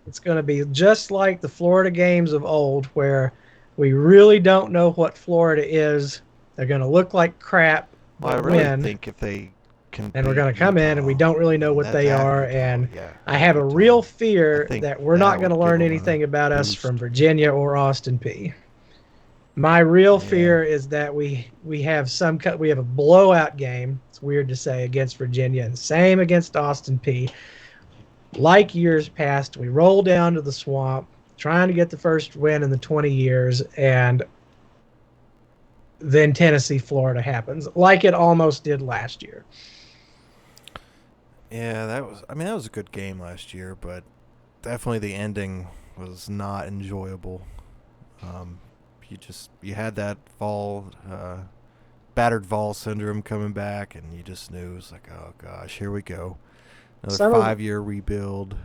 It's going to be just like the Florida games of old, where we really don't know what Florida is. They're going to look like crap, Well, I but really win. think if they can, And we're beat going to come in, and we Utah, don't really know what that's they at are. Utah, And yeah, I have a Utah. real fear I think that we're that not going to would learn give 'em a anything about us boost. from Virginia or Austin P. My real Yeah. fear is that we have we have a blowout game. It's weird to say against Virginia, and same against Austin P. Like years past, we roll down to the swamp, trying to get the first win in the 20 years, and then Tennessee, Florida happens, like it almost did last year. Yeah, that was a good game last year, but definitely the ending was not enjoyable. You had that battered Vol syndrome coming back, and you just knew it was like, oh gosh, here we go, another Some of- 5-year rebuild.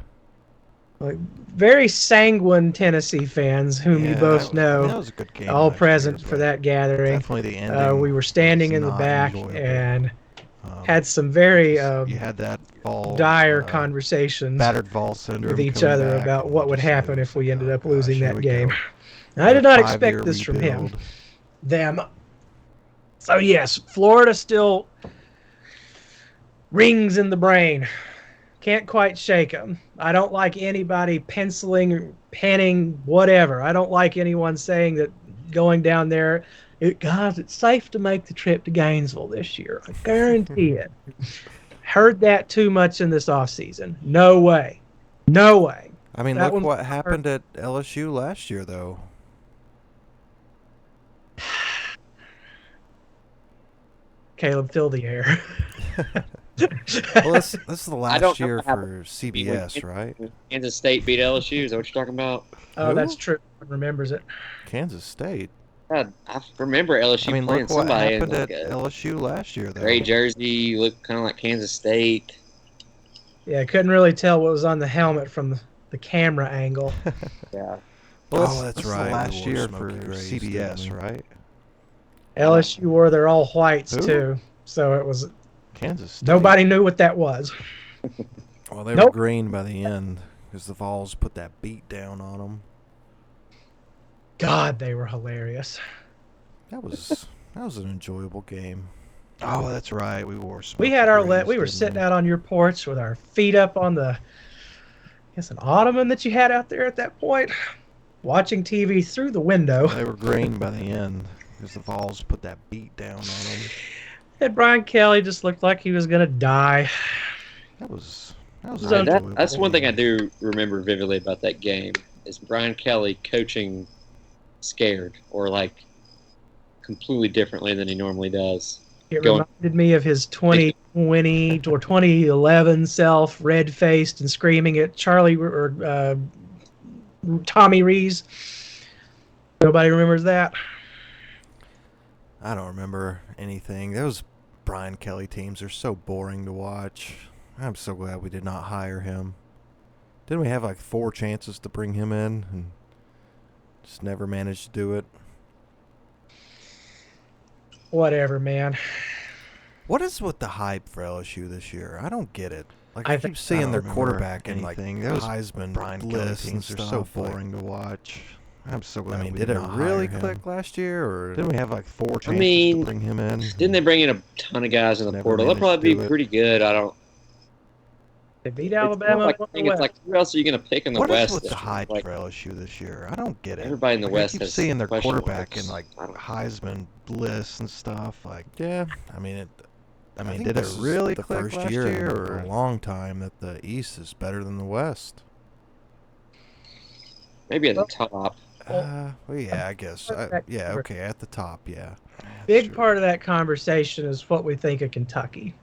like very sanguine Tennessee fans, whom you Yeah, both that know, was a good game. all last year present as for well. that gathering. Definitely the ending. We were standing was in the not back enjoyable. and Um, had some very you had that Vol, dire conversations battered Vol syndrome with each coming other back, about and what would just, it happen was if we like, ended oh up gosh, losing here that we game. go. I did That not 5-year expect this from him. rebuild. Them. So yes, Florida still rings in the brain. Can't quite shake them. I don't like anybody penciling, penning, whatever. I don't like anyone saying that going down there, guys, it's safe to make the trip to Gainesville this year. I guarantee it. Heard that too much in this offseason. No way. No way. I mean, That look one's what happened at LSU last year, though. Caleb, fill the air. Well, this is the I last don't know year what happened. for CBS, right? Kansas State beat LSU. Is that what you're talking about? Oh, Who? that's true. Remembers it. Kansas State. God, I remember LSU I mean, playing look what somebody in happened like at a LSU last year, though. gray jersey, looked kind of like Kansas State. Yeah, I couldn't really tell what was on the helmet from the camera angle. Yeah. Oh, that's this right. is We last wore year smoky for grays, CBS, didn't we? right? LSU wore their all whites Who? too, so it was Kansas State. nobody knew what that was. Well, they were Nope. green by the end because the Vols put that beat down on them. God, they were hilarious. That was an enjoyable game. Oh, that's right. We wore. We had our grays, we were didn't sitting we? out on your porch with our feet up on the, I guess an ottoman that you had out there at that point, watching TV through the window. They were green by the end because the Vols put that beat down on them. And Brian Kelly just looked like he was gonna die. That was was an enjoyable That's one thing I game. do remember vividly about that game is Brian Kelly coaching scared or like completely differently than he normally does. It Going- reminded me of his 2020 or 2011 self, red-faced and screaming at Charlie or Tommy Rees. Nobody remembers that. I don't remember anything. Those Brian Kelly teams are so boring to watch. I'm so glad we did not hire him. Didn't we have like 4 chances to bring him in and just never managed to do it? Whatever, man. What is with the hype for LSU this year? I don't get it. Like I I think- keep seeing I their don't quarterback remember in like anything. Those Heisman Brian Kelly lists and teams are stuff. so like- boring to watch. I'm so glad I mean, we did it not really hire him. click last year, or Didn't we have like 4 chances mean, to bring him in? Didn't they bring in a ton of guys in the Never portal? They'll managed probably to be do it. pretty good. I don't. They beat It's more Alabama. like, on I the think it's West. like who else are you going to pick in the What is West? with the this year? hype Like, for LSU this year? I don't get it. everybody in the Like, West I keep has seeing their question quarterback marks. in like I don't- Heisman lists and stuff. Like, yeah? I mean, I mean, think did it this is really the click first last year year, in or a long time that the East is better than the West? maybe at the top. Well, yeah, I guess. Yeah, okay, at the top, yeah. Big part of that conversation is what we think of Kentucky.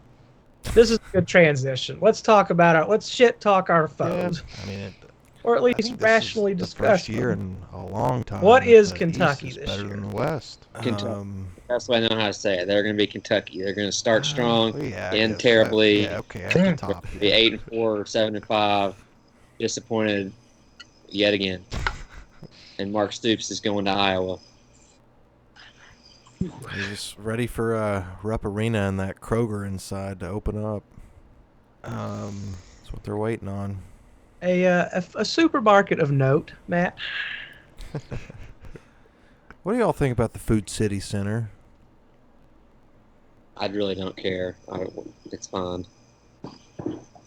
This is a good transition. Let's talk about our. Let's shit talk our Yeah, foes, I mean, or at I least think rationally this is the discuss first year them. in a long time. What that is the Kentucky East is this better year? than the West. Kentucky. That's what I know how to say it. They're going to be Kentucky. They're going to start strong, Well, yeah, I end guess terribly. yeah, okay, at the top. be yeah. 8-4 or 7-5. Disappointed yet again. And Mark Stoops is going to Iowa. You're just ready for Rupp Arena and that Kroger inside to open up. That's what they're waiting on. A supermarket of note, Matt. What do y'all think about the Food City Center? I really don't care. It's fine.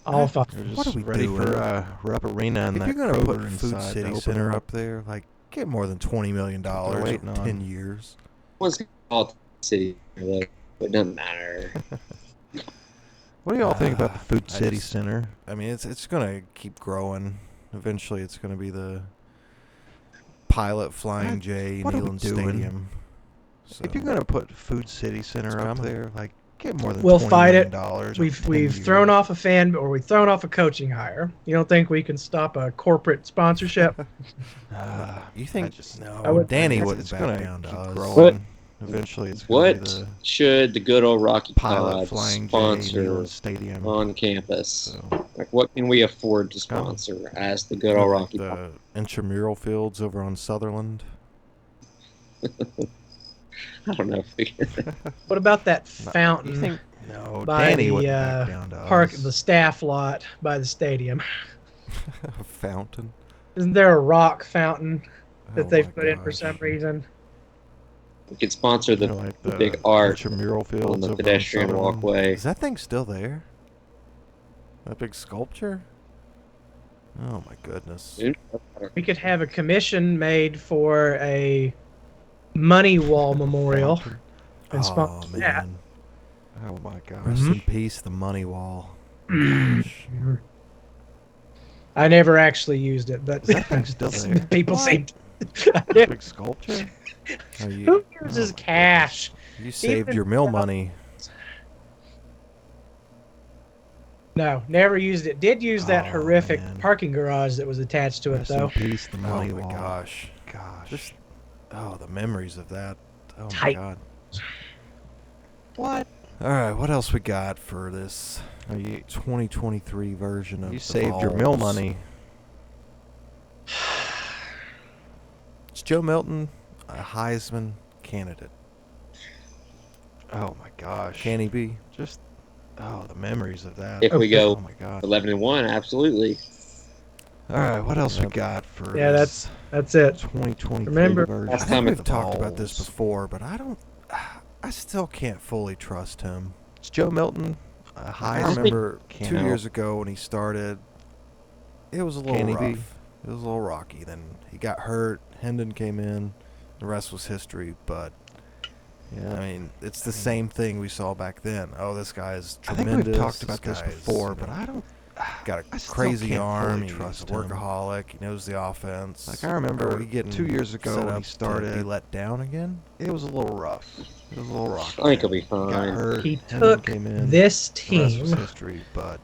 All fine. They're What just are we ready doing? for Rupp Arena and If that you're gonna put Kroger Food inside to City open Center up. up there, like get more than $20 million They're waiting over on. 10 years. One's called City, though. It doesn't matter. What do y'all think about the Food I City just- Center? I mean, it's gonna keep growing. Eventually, it's gonna be the Pilot Flying What- J what are we Neyland doing? Stadium. So, If you're gonna put Food City Center up coming. there, like get more than We'll $20 fight million it. dollars. We've thrown off a fan, or we've thrown off a coaching hire. You don't think we can stop a corporate sponsorship? you think? just- No, I would- Danny it's wouldn't back gonna down to keep us. growing. Eventually, it's going to What be the should the good old Rocky pilot Pod Flying J sponsor Neyland Stadium. on campus? So, Like, what can we afford to Come. sponsor as the good old Rocky Pod? The intramural fields over on Sutherland. I don't know if we can. What about that you fountain think? No, by Danny the wouldn't back down to park, us. the staff lot by the stadium? A fountain. Isn't there a rock fountain that Oh they've my put in for gosh. some reason? We could sponsor the, You know, like the big art intramural fields on the over pedestrian Sutherland. walkway. Is that thing still there? That big sculpture? Oh my goodness. Dude, We could have a commission made for a money wall memorial Fountain. and Oh sponsor that. man. Oh my gosh. Rest Mhm. in peace, the money wall. I never actually used it, but Is that thing still there? people What? seem. Big sculpture. Oh, Who you, uses Oh my cash? you saved Even your mill without- money. No, never used it. Did use that Oh, horrific man. parking garage that was attached to it, Rest in though. peace, the Oh money my wall. gosh. Gosh. Just the memories of that. Oh my Tight. god. What? All right, what else we got for this Are you 2023 version of you the saved your mill Vols? money? Is Joe Milton a Heisman candidate? Oh my gosh. Can he be? Just the memories of that. If we Oh go my god. 11-1, absolutely. All right, what else we Yep. got for Yeah, this that's it. 2023 Remember- version? Last I of think time we've the talked about this Vols? before, but I still can't fully trust him. Is Joe Milton a I Heisman? remember Can 2 he? years ago when he started, it was a little Can he rough. be? It was a little rocky. Then he got hurt. Hendon came in. The rest was history. But Yeah. I mean, it's the same thing we saw back then. Oh, this guy is I think tremendous. we've talked about this guy is, before, you but know, I don't. got I a still crazy can't arm. fully He's a trust him. workaholic. He knows the offense. Like I remember Are we getting 2 years ago set when he up to be started, let down again? it was a little rough. It was a little rocky. I think he'll be He got fine. hurt. He Hendon took came in. this The rest was team, history, but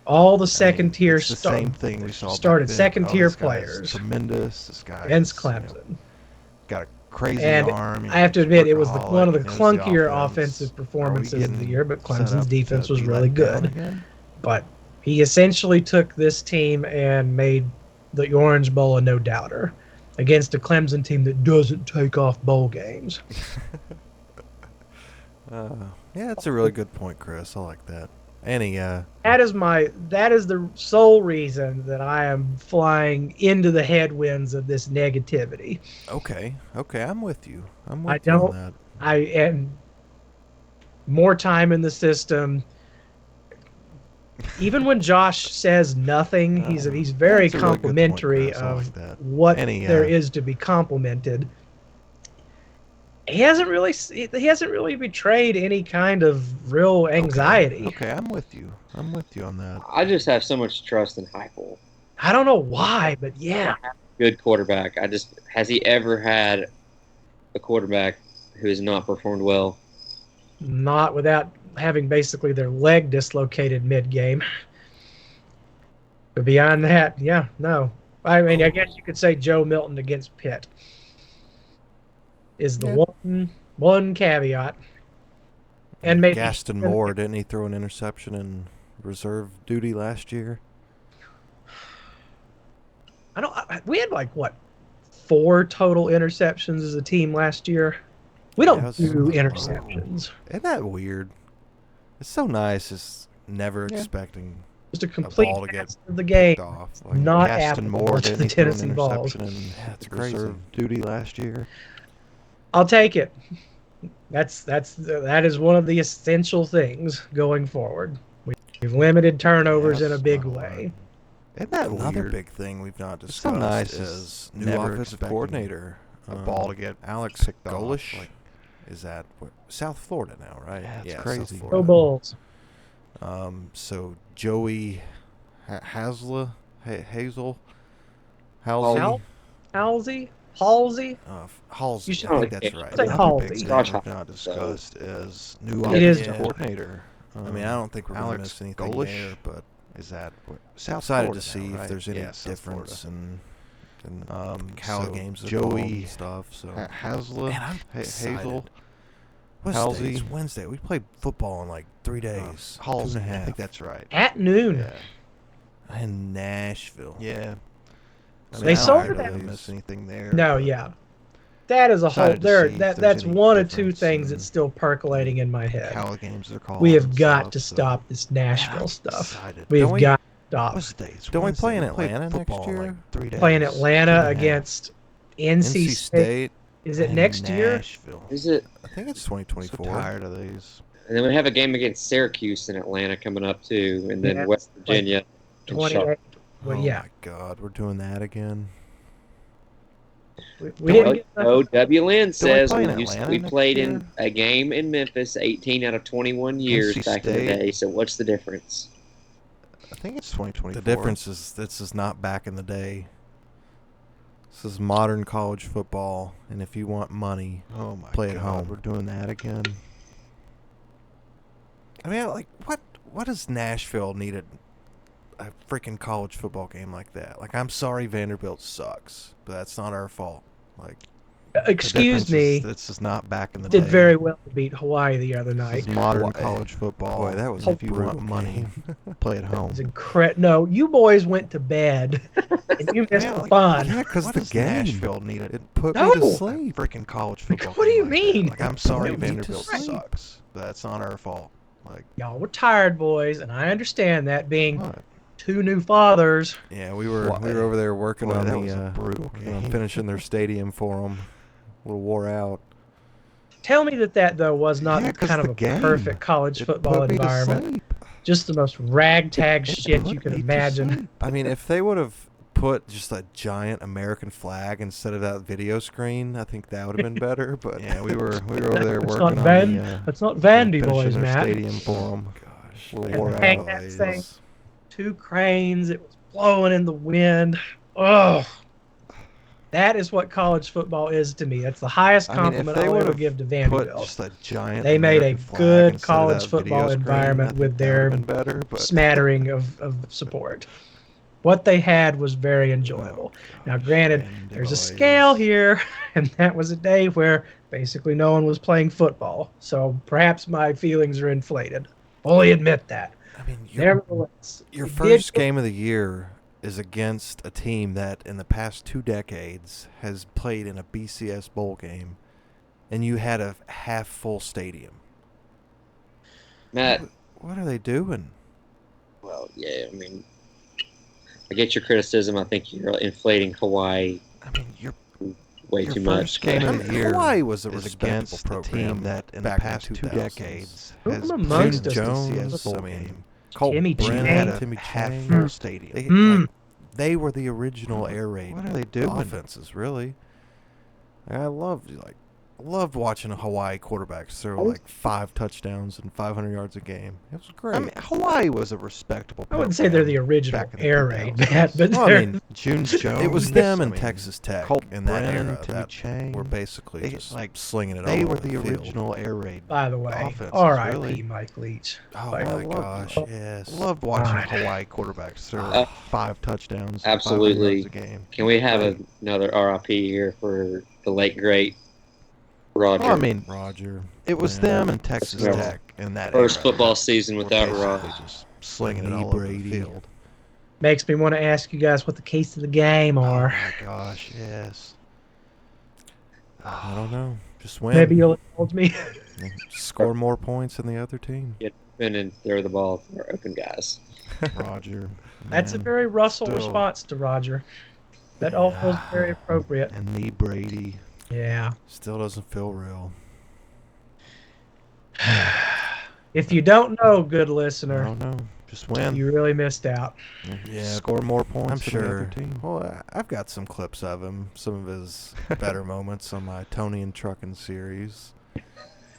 all the I second mean, tier it's the same thing we saw back started then. second Oh, tier this guy's players Tremendous. This guy against is, you know, Clemson. got a crazy And arm. I have to he's admit, it was workaholic, one of the he knows clunkier offense. offensive Are we performances of the getting year, but set Clemson's up defense to was be really let down good. again? But he essentially took this team and made the Orange Bowl a no doubter against a Clemson team that doesn't take off bowl games. Yeah, that's a really good point, Chris. I like that. Any That is the sole reason that I am flying into the headwinds of this negativity. okay, I'm with you. I'm I with you on don't- that. And more time in the system. Even when Josh says nothing, he's very That's a really good point, complimentary Chris. I of like that. what Any, there is to be complimented. He hasn't really betrayed any kind of real anxiety. Okay, I'm with you. I'm with you on that. I just have so much trust in Heupel. I don't know why, but yeah. Good quarterback. Has he ever had a quarterback who has not performed well? Not without having basically their leg dislocated mid-game. But beyond that, yeah, no. I mean, I guess you could say Joe Milton against Pitt is the one caveat. And maybe Gaston Moore, didn't he throw an interception in reserve duty last year? we had like what 4 total interceptions as a team last year. We don't Yeah, it was- do interceptions. Isn't that weird? It's so nice, just never Yeah. expecting Just a complete ball to get pass of the game. picked off. Like Not Gaston applicable Moore to didn't the he throw an Tennessee Vols. interception in Yeah, it's crazy. reserve duty last year. I'll take it. That is one of the essential things going forward. We've limited turnovers Yeah, in a that's big not way. Isn't that Another weird? big thing we've not It's so discussed nice, is just new never offensive expecting coordinator. A ball to get Alex picked off, Golish like- is at South Florida now, right? Yeah, it's South crazy. Florida. Go Bulls. So Joey Hazel, Hal- Halsey? Halsey, You should I think that's right. say Another Halsey. big thing Josh we've not discussed is new It is offensive Josh. coordinator. I mean, I don't think we're going to Alex miss anything Golish. there, but Is that South excited Florida to see now, if right? there's any Yeah, South difference Florida. in and So games are Joey called and stuff. So Hasler, Man, I'm Hazel, excited. What's Halsey. today? It's Wednesday. We played football in like 3 days. Halsey, 2.5. I think that's right. At noon. Yeah. In Nashville. Yeah. I They I sold don't it really at- miss anything there. No, but yeah. That is a whole Excited to there see if that there's that's any one of two difference things in that's still percolating in my head. How the games are called. We have and got stuff, to so- stop this Nashville Man, I'm stuff. excited. We have Don't we- got to stop. What's the day? It's Don't we Wednesday. play in played Atlanta next football in, year? Like 3 days. Playing Atlanta 2.5. against NC NC State. State. Is it in next year? Nashville. Is it? I think it's So 2024. tired of these. And then we have a game against Syracuse in Atlanta coming up too, and then Yeah, West Virginia. and 28. Charlotte. Well, Oh yeah. my God, we're doing that again. We didn't get No, W. Lynn says play we, in used, Atlanta we next played year? in a game in Memphis 18 out of 21 years NC back in the State. day. So what's the difference? I think it's 2024. The difference is this is not back in the day. This is modern college football, and if you want money, Oh my play God, at home. We're doing that again. I mean, like what does Nashville need a freaking college football game like that? Like, I'm sorry, Vanderbilt sucks, but that's not our fault. Like, The excuse difference me. is this is not back in the Did day. very well to beat Hawaii the other This night. is modern Boy, college football. boy, that was if a you want brutal money, game. play at home. It's incredible. No, you boys went to bed and you missed Man, the like, fun. Yeah, because What the does game Nashville need it put me No. to sleep. freaking college football. What do game you like that. mean? Like, I'm sorry, Put me to Vanderbilt sleep. sucks. But that's not our fault. Like, Y'all were tired, boys, and I understand that being what? two new fathers. Yeah, we were Boy, over there working boy, on that the was a brutal game. finishing their stadium for them. A little wore out. Tell me that though was not Yeah, 'cause kind of the a game, perfect college It football put me to environment. sleep. Just the most ragtag It shit put you can me to imagine. sleep. I mean, if they would have put just a giant American flag instead of that video screen, I think that would have been better. But Yeah, we were over there It's working not on Van- the That's not Vandy finishing boys, their Matt. stadium for them. gosh, Little they wore were out. boys. That thing. Two cranes. It was blowing in the wind. Oh, that is what college football is to me. That's the highest I mean, if compliment they I'll ever would've give to Put Vanderbilt. just a giant. They made a American flag good instead of college that football video screen, environment I think with that would've their been better, but Smattering of support. What they had was very enjoyable. Now, granted, there's a scale here, and that was a day where basically no one was playing football. So perhaps my feelings are inflated. Fully admit that. I mean, Nevertheless, your it first did- game of the year is against a team that in the past 2 decades has played in a BCS bowl game, and you had a half-full stadium. Matt, What are they doing? well, yeah, I mean, I get your criticism. I think you're inflating Hawaii I mean, your way Your too first much. game I of mean, the year Hawaii was a is respectable against the program team that in the back past in 2 2000s. decades Who has amongst played us in Jones, BCS bowl I mean, game. Colt Timmy Brennan, Chang. Had a Timmy half Chang. full stadium. They, Mm. like, they were the original air raid What are they doing? offenses, really. I loved watching Hawaii quarterbacks throw like 5 touchdowns and 500 yards a game. It was great. I mean, Hawaii was a respectable. I wouldn't say they're the program original back in the air raid, 2000s. Matt, but Well, I they're mean, Jones Jones. it was them I and mean, Texas Tech Colt in that Brennan, era Timmy that Chang. were basically They, just like, slinging it all They over were the field. original air raid. by the way, offenses, R.I.P. really. Mike Leach. Oh Like, my I love- gosh, yes. Loved watching God. Hawaii quarterbacks throw Uh, 5 touchdowns. 500 absolutely. yards a game. Can we have Like, another RIP here for the late great Roger? well, I mean, Roger. it was Yeah. them and Texas Let's go. Tech in that First era. football season Were without basically Roger. just slinging it Lee all over Brady. the field. Makes me want to ask you guys what the keys to the game Oh are. my gosh, yes. I don't know. Just win. Maybe you'll indulge me. Score more points than the other team. And then throw the ball to our open guys. Roger. That's a man, very Russell still- response to Roger. That all feels very appropriate. And Lee Brady. Yeah. Still doesn't feel real. If you don't know, good I listener, don't know. Just win. you really missed out. Yeah, Score more points I'm than the sure. other team. Well, I've got some clips of him, some of his better moments on my Tony and Truckin' series.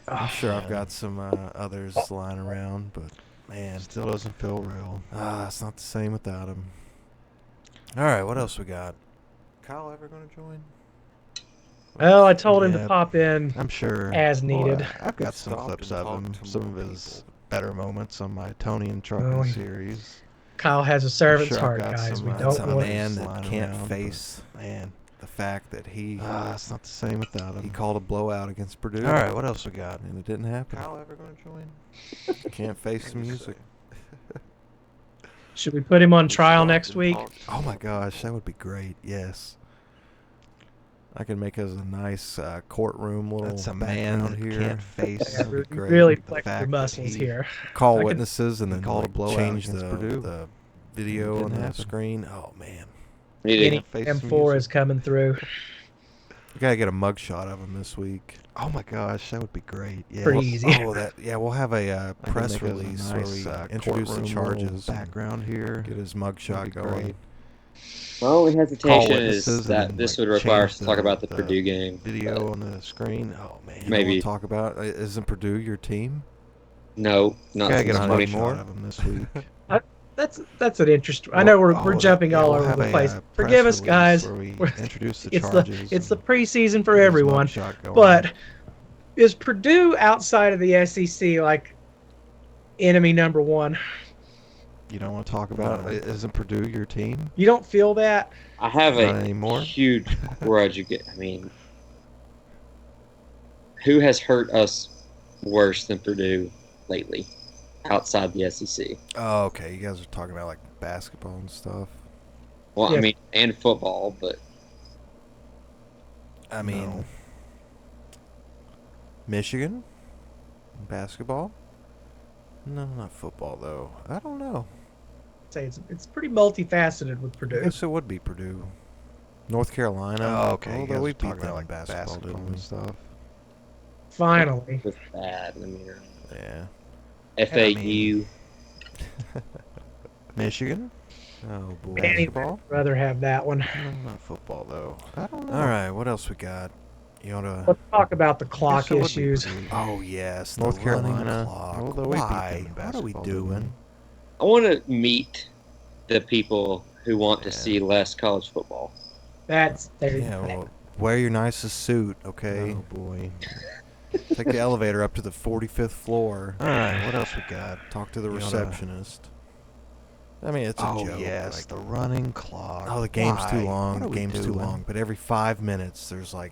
I'm sure I've got some others lying around, but man, Still doesn't feel real. it's not the same without him. All right, what else we got? Kyle ever going to join? Well, I told him to Yeah. pop in. I'm sure. As needed. Well, I've got some Stop clips and of talk him. to Some more of his people. better moments on my Tony and Truckin' Oh, series. Kyle has a servant's sure I've heart, got guys. some, We That's don't a want man that sliding can't around, but, face man. the fact that he It's not the same without him. he called a blowout against Purdue. All right, what else we got? And it didn't happen. Kyle ever going to join? Can't face the music. Should we put him on trial next week? Oh my gosh, that would be great. Yes. I can make us a nice courtroom little That's a man background that here. can't face. Yeah, That'd be great. really The flex fact your that muscles he- here. Call I could- witnesses and he then called a like, blowout change against Purdue. the video It on didn't the happen. screen. Oh man, Need to- Any face the M4 music. is coming through. we gotta get a mugshot of him this week. Oh my gosh, that would be great. Yeah. Pretty Well, easy. Oh, we'll have a I can press make us a release nice, where we introduce the courtroom little charges, and background here. get his That'd mugshot be going. great. My only hesitation witnesses is and that then, this like, would require us change to talk the- about the the Purdue game. Video on the screen. Oh man. You know Maybe. what to talk about? Isn't Purdue your team? No, not Gotta since get a Not mugshot anymore. of him this week. That's an interesting. I know we're jumping all we'll over have the a, place. press Forgive us, release guys. Where we We're- introduce the It's charges. the and preseason for get his everyone. mugshot going. But is Purdue outside of the SEC like enemy number one? you don't want to talk about it? Isn't Purdue your team? You don't feel that? I have Not a anymore. huge grudge against. I mean, who has hurt us worse than Purdue lately, outside the SEC? Oh, okay. You guys are talking about like basketball and stuff. Well, I Yes. mean, and football, but I mean, No. Michigan basketball. No, not football though. I don't know. Say it's pretty multifaceted with I Purdue. guess it would be Purdue. North Carolina. Oh, okay. You Although guys we were beat talking them about in like basketball, basketball didn't and we? stuff. Finally, it's bad. I mean, Yeah. FAU. Michigan? Oh boy. Danny Basketball? would rather have that one. No, not football though. I don't know. All right. What else we got? You wanna? Let's talk about the I guess clock it would be issues. Purdue. Oh yes, North the running Carolina. clock. Although we beat them Why? in What are we basketball, didn't doing? I want to meet the people who want to Yeah. see less college football. That's there. Yeah. Well, wear your nicest suit, okay? Oh boy. Take the elevator up to the 45th floor. All right. What else we got? Talk to the You wanna- receptionist. I mean, it's a Oh joke. yes, like, the running clock. oh, the game's Why? too What long. are The we game's too doing? long. But every 5 minutes, there's like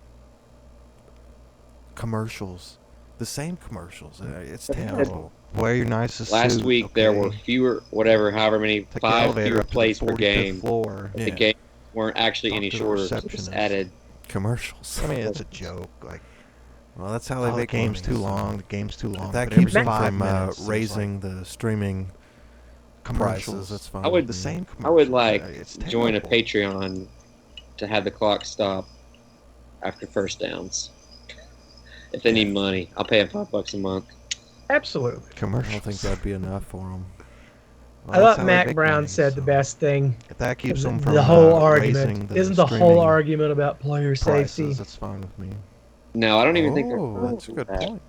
commercials. The same commercials. It's terrible. Wear your nicest Last suit, week there were okay? fewer, however many, Take the 5 elevator fewer up to the plays per 45th game. floor. Yeah. The games weren't actually Talk any to the shorter. So just receptionist. added. Commercials. I mean, it's a joke. Like, Well, that's how they the make game's money, too so- long. The game's too long. If that but every keeps them 5 from minutes, there's, raising the streaming like, commercials. prices, that's fine. I would- The same. I would commercials. like It's join a terrible. Patreon to have the clock stop after first downs. If they need money, I'll pay them $5 a month. Absolutely. I Commercials. don't think that'd be enough for them. Well, I that's thought how they Mac make Brown money, said the so best thing. If that keeps The, them from the whole raising argument the isn't the whole streaming argument about player prices, safety. that's fine with me. No, I don't even think they're. Oh, that's a good that. point.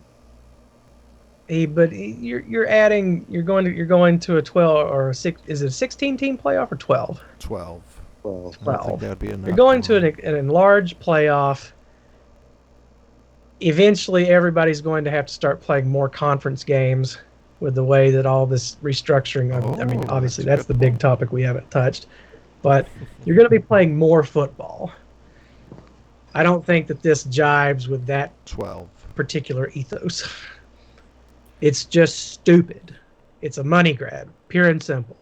You're adding. You're going to a 12 or a 6. Is it a 16 team playoff or 12? 12. Well, I don't think 12. that would be enough. You're going for to an enlarged playoff. Eventually, everybody's going to have to start playing more conference games with the way that all this restructuring. I mean, Oh, obviously, that's a that's good the big point. topic we haven't touched. But you're going to be playing more football. I don't think that this jives with that 12. particular ethos. It's just stupid. It's a money grab, pure and simple.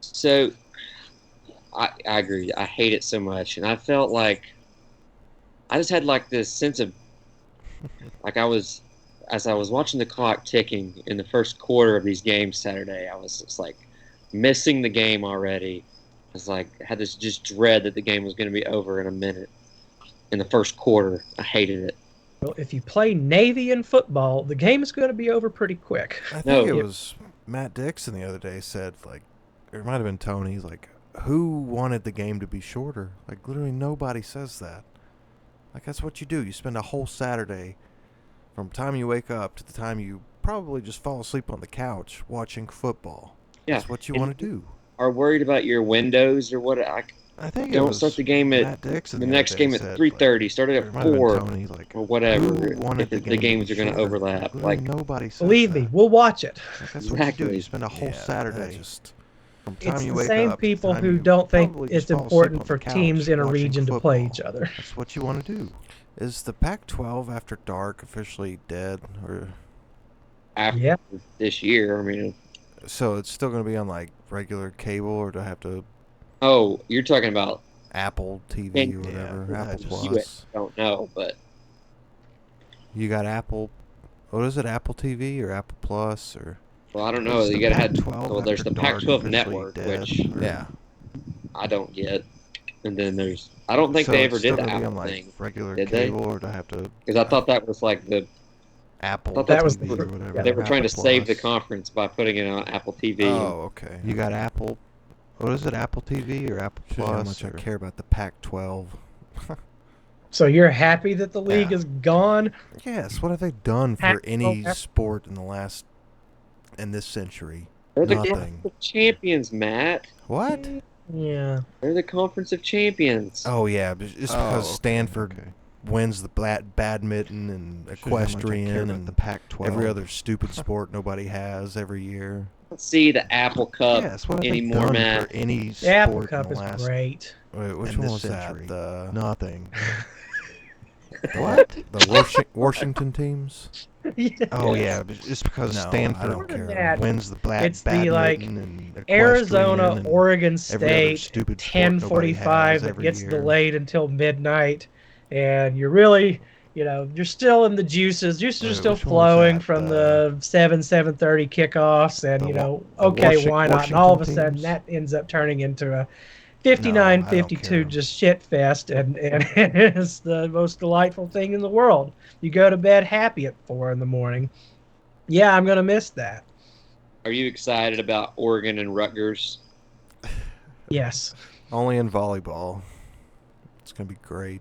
so I agree. I hate it so much, and I felt like I just had like this sense of like as I was watching the clock ticking in the first quarter of these games Saturday. I was just like missing the game already. I was like had this just dread that the game was going to be over in a minute. In the first quarter, I hated it. Well, if you play Navy in football, the game is going to be over pretty quick. I think No. it was Matt Dixon the other day said, like, or it might have been Tony, he's like, who wanted the game to be shorter? Like, literally nobody says that. Like, that's what you do. You spend a whole Saturday from the time you wake up to the time you probably just fall asleep on the couch watching football. Yeah, That's what you and- want to do. Are worried about your windows or what? I think it Don't was start the game at Matt Dixon the other next day game at said, 3:30. Start like, it or it at might have been 4 Tony, like, or whatever. who wanted If the the game games to are be going to shorter? overlap. Literally Like nobody says Believe me, that. we'll watch it. Like, that's what you do. Exactly. You spend a whole Yeah, that Saturday just From the time It's you the wake same up to the people time who you don't think probably it's just fall asleep important on for the couch teams in a watching region to play football. each other. That's what you want to do. Is the Pac-12 after dark officially dead, or After Yeah. this year, I mean, so it's still going to be on like regular cable, or do I have to oh, you're talking about Apple TV or Yeah, whatever, I Apple just- Plus? don't know, but You got Apple. What is it? Apple TV or Apple Plus or? well, I don't know. Is You the gotta have. Pac-12 Well, there's after the dark Pac-12 officially network, dead, which or- Yeah. I don't get, and then there's. I don't think So they it's ever still did the gonna be Apple on, like, thing regular Did they? cable, or do I have to because I thought that was like the Apple thought that was TV the- or whatever? yeah, they were trying to Apple save the Plus. conference by putting it on Apple TV. Oh, okay. You got Apple. What is it? Apple TV or Apple Shows you how Plus? much I or- care about the Pac-12. So you're happy that the league Yeah. is gone? Yes. What have they done for Pac-12 any after- sport in this century? They're the Nothing. Conference of Champions, Matt. What? Yeah. They're the Conference of Champions. Oh yeah, but it's Oh, because okay, Stanford okay. wins the badminton and Shows you how much I care equestrian about and the Pac-12. every other stupid sport nobody has every year. I don't see the Apple Cup Yes, what have they anymore, done Matt. for any The Apple sport Cup in is the last great. Wait, which in one this was century? that? Nothing. What? The Washington teams? Yeah. Oh Yes. yeah, but it's because No, I Stanford don't care. That, wins the it's the, badminton like, and equestrian Arizona, and Oregon every other State, stupid sport nobody 10:45 has that every gets year. delayed until midnight, and you're really, you're still in the juices. Juices are Wait, still which one was flowing that? from the 7:30 kickoffs, and okay, why not? And all of a Washington sudden, teams? that ends up turning into a No, I don't 59-52 care. just shit fest, and it's the most delightful thing in the world. You go to bed happy at 4 in the morning. Yeah, I'm gonna miss that. Are you excited about Oregon and Rutgers? Yes. Only in volleyball. It's gonna be great.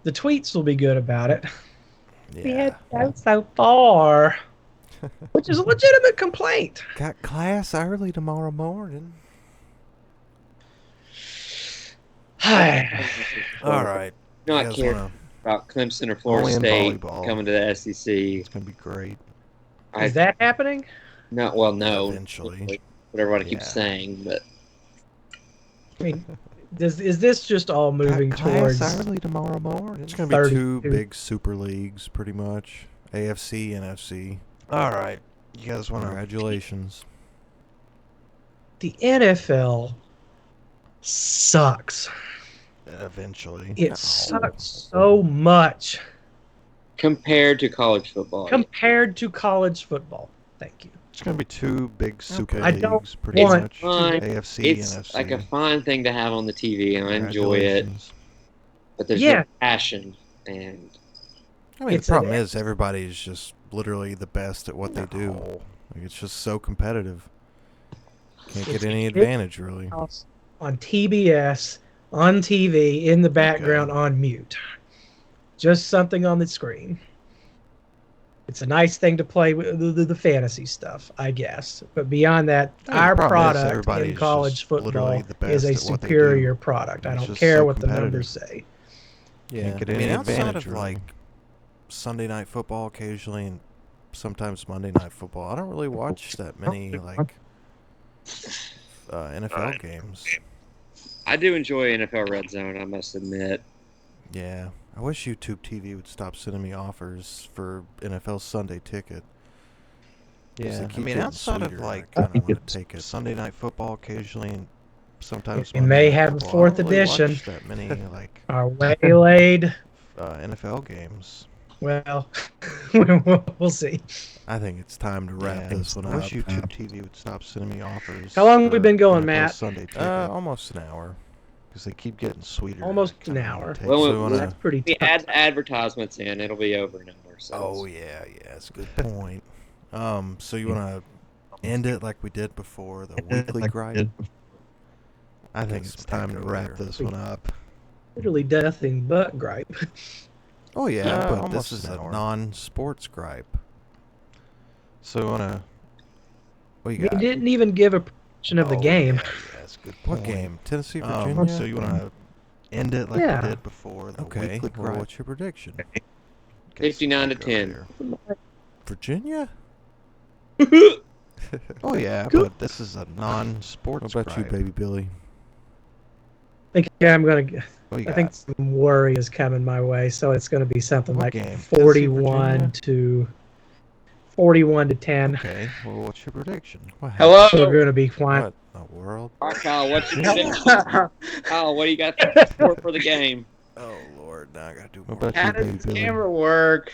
The tweets will be good about it. We Yeah. had to go so far, which is a legitimate complaint. Got class early tomorrow morning. All right. Not You guys care wanna- about Clemson or Florida Only in State volleyball. coming to the SEC. It's gonna be great. Is that happening? Not well, no. Eventually. What everybody keeps Yeah. saying, but I mean, is this just all moving Got class towards? early tomorrow morning. It's gonna be two 32. big super leagues, pretty much. AFC, NFC. All right, you guys want to? Congratulations. The NFL sucks. Eventually, It sucks so much compared to college football, compared to college football. Thank you. It's gonna be two big super I leagues, don't pretty want much. fine. AFC, it's NFC. like a fine thing to have on the TV, and I enjoy it. Congratulations. But there's Yeah. no passion, and I mean, It's the an- problem is everybody's just literally the best at what they do. No. Like, it's just so competitive. Can't It's get any shit. advantage, really. On TBS, on TV, in the background, on mute. Just something on the screen. It's a nice thing to play with the fantasy stuff, I guess. But beyond that, I mean, our the problem is product everybody's in college just football literally the best is a at what they do. superior product. I It's don't just care so what the competitive. numbers say. Yeah, get I mean, any outside advantage, of really. like Sunday night football occasionally, and sometimes Monday night football, I don't really watch that many like NFL games. I do enjoy NFL Red Zone. I must admit. Yeah, I wish YouTube TV would stop sending me offers for NFL Sunday ticket. 'Cause they Yeah, I keep mean, getting outside of sweeter, like I kind of want to take it. Sunday night football occasionally, and sometimes We Monday may Night have a Football, I fourth don't really edition. watch that many like Are waylaid. NFL games. Well, we'll see. I think it's time to wrap Yeah, this one I up. wish YouTube TV would stop sending me offers. How long have we for been going, NFL Matt? Sunday ticket, Almost an hour. because they keep getting sweeter. Almost I kinda an wanna hour. take Well, it. So we wanna- That's pretty We tough. add advertisements in, it'll be over in an hour. So Oh yeah, that's a good point. So you want to end it like we did before, the weekly gripe? I think Guess it's we'll time take to it wrap over. this one up. Literally nothing but gripe. Oh yeah, but almost this is an a hour. non-sports gripe. So we wanna. What you We got? didn't even give a prediction of the Oh, game. Yeah, that's a good What point. game? Tennessee, Virginia. So you wanna end it like Yeah. we did before? The Okay. weekly Well, gripe. what's your prediction? Get 59 to stuck 10. over here. Virginia? Oh yeah, Cool. but this is a non-sports. What about you, gripe. baby Billy? I think I'm gonna. What do you I think got? some worry is coming my way, so it's going to be something What like game? 41 to 10. Okay. Well, what's your prediction? What happened? Hello. So we're going to be flying. What in the world? All right, Kyle, what's your prediction? Kyle, what do you got for the game? Oh Lord, now I gotta do What more. about How you, does baby this Billy? camera work?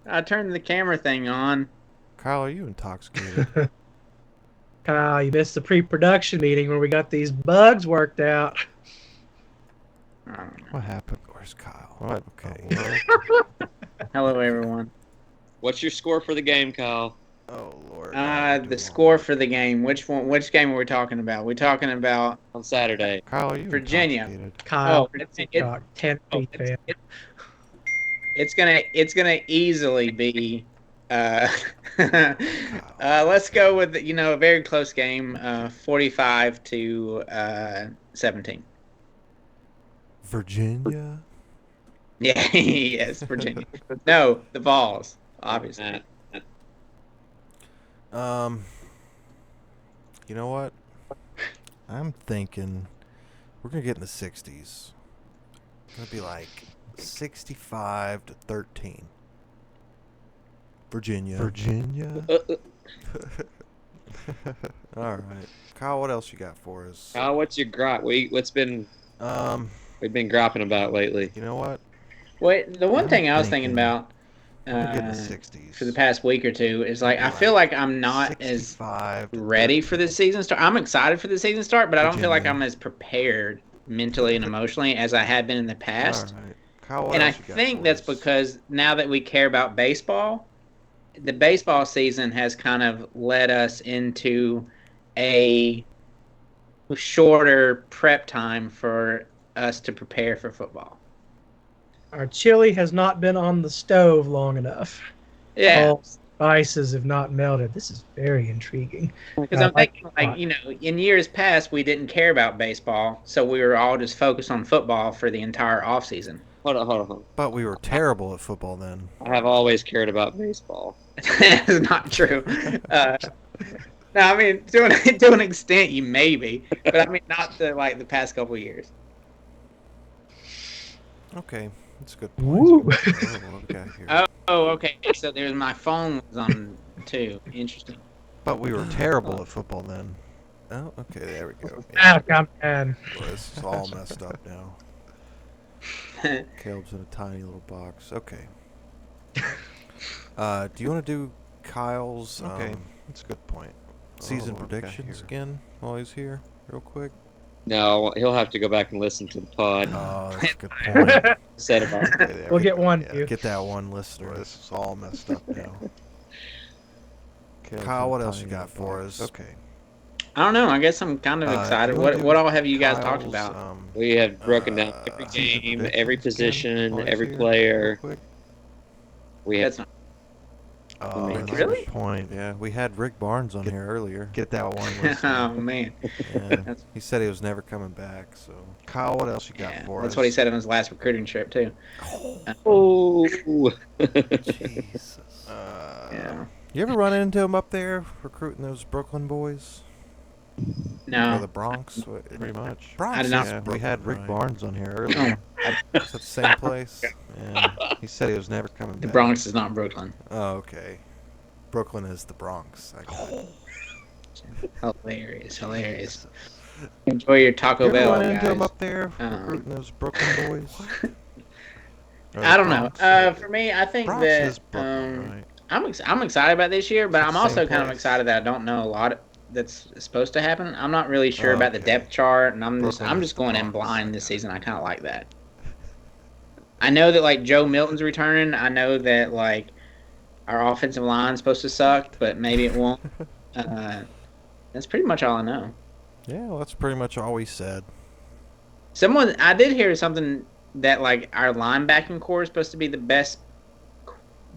I turned the camera thing on. Kyle, are you intoxicated? Kyle, you missed the pre-production meeting where we got these bugs worked out. I don't know. What happened? Where's Kyle? What? Okay. Hello, everyone. What's your score for the game, Kyle? Oh Lord. now I gotta do The more score work. for the game. Which one? Which game are we talking about? We're talking about. On Saturday. Kyle, are you Virginia. intoxicated? Kyle, Oh, it's it- a 10 Oh, feet fan. it's gonna easily be. Let's go with a very close game. 45 to 17. Virginia. Yeah, yes, Virginia. No, the Vols, obviously. You know what? I'm thinking we're gonna get in the 60s. It's gonna be like 65 to 13. Virginia. Virginia. All right, Kyle. What else you got for us? Kyle, what's your gripe? We've been griping about lately. You know what? Wait, the one I'm thing I was thinking thinking about We're gonna get in the 60s. for the past week or two is like I feel like I'm not as 65 to ready for the season start. I'm excited for the season start, but I don't feel like Virginia. I'm as prepared mentally and emotionally as I had been in the 13. past. All right. Kyle, what And I else you got think for that's us? because now that we care about baseball, the baseball season has kind of led us into a shorter prep time for us to prepare for football. Our chili has not been on the stove long enough. Yeah, All spices have not melted. This is very intriguing. because I I'm like thinking, it a like, lot. in years past, we didn't care about baseball, so we were all just focused on football for the entire off season. Hold on. But we were terrible at football then. I have always cared about baseball. That's not true. No, I mean to an extent, you maybe, but I mean not the past couple of years. Okay, that's a good point. Woo. Oh, what we got here? Oh, okay. So there's my phone was on too. Interesting. But we were terrible at football then. Oh, okay, there we go. Ah, come on. Well, this is all messed up now. Caleb's in a tiny little box. Okay. Do you want to do Kyle's Okay, that's a good point. season what we got predictions here? again while he's here, real quick? No, he'll have to go back and listen to the pod. Oh, that's a good point. Said about Okay, there We'll we get go. one. Yeah. You. Get that one Well, listener. this is all messed up now. Caleb's Kyle, in a what else you tiny got little for box. us? Okay. I don't know. I guess I'm kind of excited. you wanna What do all have you guys talked Kyle's, about? We have broken down every season game, predictions every again position, while he's every here, player. real quick. We have That's not. Oh, mean, that's a really? good point. Yeah, we had Rick Barnes on here earlier. Get that one Oh listener. man, Yeah, That's- he said he was never coming back, so. Kyle, what else you got yeah, for that's us? what he said on his last recruiting trip too. Oh, Jesus. Yeah. You ever run into him up there recruiting those Brooklyn boys? Or No. the Bronx? What- Pretty much. Bronx I did not- is Yeah, we Brooklyn, had Rick right? Barnes on here earlier. Is that the same place? Yeah, he said he was never coming The back. Bronx is not Brooklyn. Oh, okay. Brooklyn is the Bronx. I got it. Hilarious. Enjoy your Taco You ever Bell, run into him guys. up there recruiting those Brooklyn boys? Or I the don't know. Bronx? For me, I think Bronx that is Brooklyn, right? I'm excited about this year, but It's I'm the also same kind of place. excited that I don't know a lot that's supposed to happen. I'm not really sure about the Okay. depth chart, and I'm Brooklyn is just the going in Bronx, blind I this got it. season. I kind of like that. I know that like Joe Milton's returning. I know that like our offensive line's supposed to suck, but maybe it won't. That's pretty much all I know. Yeah, well, that's pretty much all we said. I did hear something that like our linebacking core is supposed to be the best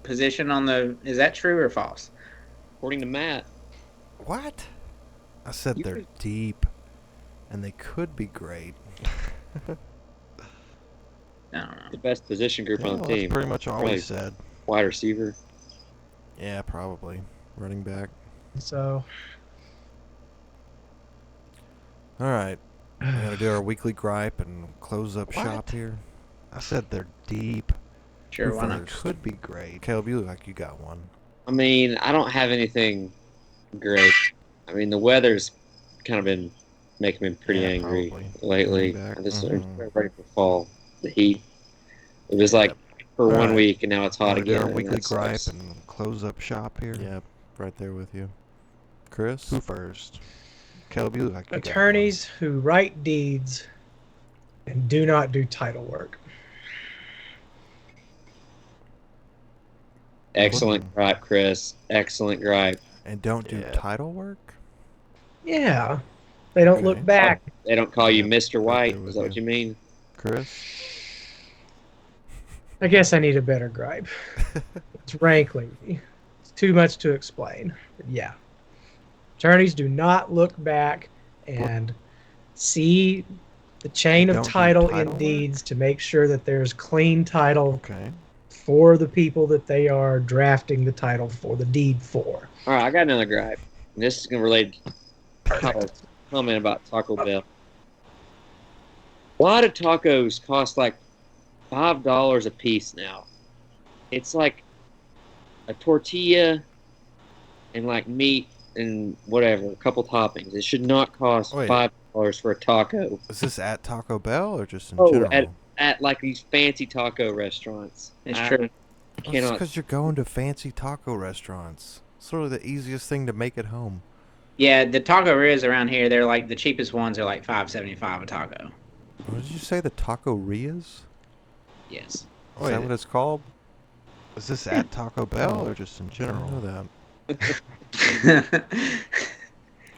position on the. Is that true or false? according to Matt. What? I said You they're could- deep, and they could be great. I don't know. The best position group Yeah, on well, the that's team. pretty much all Right. he said. Wide receiver. Yeah, probably. Running back. So, All right. We're going to do our weekly gripe and close up What? shop here. I said they're deep. Sure, Who why not? first? Could be great. Caleb, you look like you got one. I mean, I don't have anything great. I mean, the weather's kind of been making me pretty Yeah, angry probably. lately. Coming back. I just Mhm. I'm ready for fall. The heat. It was like for All one right. week, and now it's hot Wanna do again. our and weekly that gripe sucks. and close up shop here. Yeah, right there with you. Chris? Who first? Caleb, you look like you got one. attorneys who write deeds and do not do title work. Excellent gripe, Chris. Excellent gripe. And don't do Yeah. title work? Yeah, they don't Okay. look back. They don't call you Yep, Mr. right White. there with Is that what you. you mean? Chris? I guess I need a better gripe. It's rankling me. It's too much to explain. But yeah. Attorneys do not look back and see the chain They of don't do title title in work? deeds to make sure that there's clean title Okay. for the people that they are drafting the title for, the deed for. All right, I got another gripe. And this is going to relate to a comment about Taco Bell. Why do tacos cost like $5 a piece now? It's like a tortilla and like meat and whatever, a couple toppings. It should not cost Wait. $5 for a taco Is this at Taco Bell or just in Oh, general? at like these fancy taco restaurants. It's I true. cannot. because you're going to fancy taco restaurants. It's literally the easiest thing to make at home. Yeah, the taco Rias around here, they're like the cheapest ones are like $5.75 a taco. What did you say? The Taco Rias? Yes. Is Wait, that what it's called? is this at Taco Bell or just in I don't know general? that.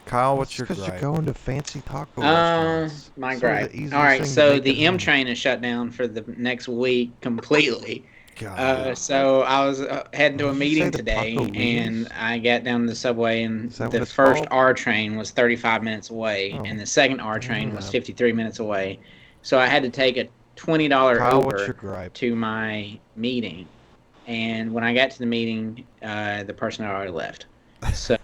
Kyle, what's your Because you're gripe? going to fancy taco restaurants. My It's sort of gripe. the easiest All right, thing to so make the at M home. train is shut down for the next week completely. God. So I was heading to a Did you say meeting the today, Taco Rias? and I got down to the subway, and Is that what the it's first called? R train was 35 minutes away, Oh. and the second R train was Yeah. 53 minutes away. So I had to take a $20 Kyle, what's Uber your gripe? to my meeting. And when I got to the meeting, the person had already left. So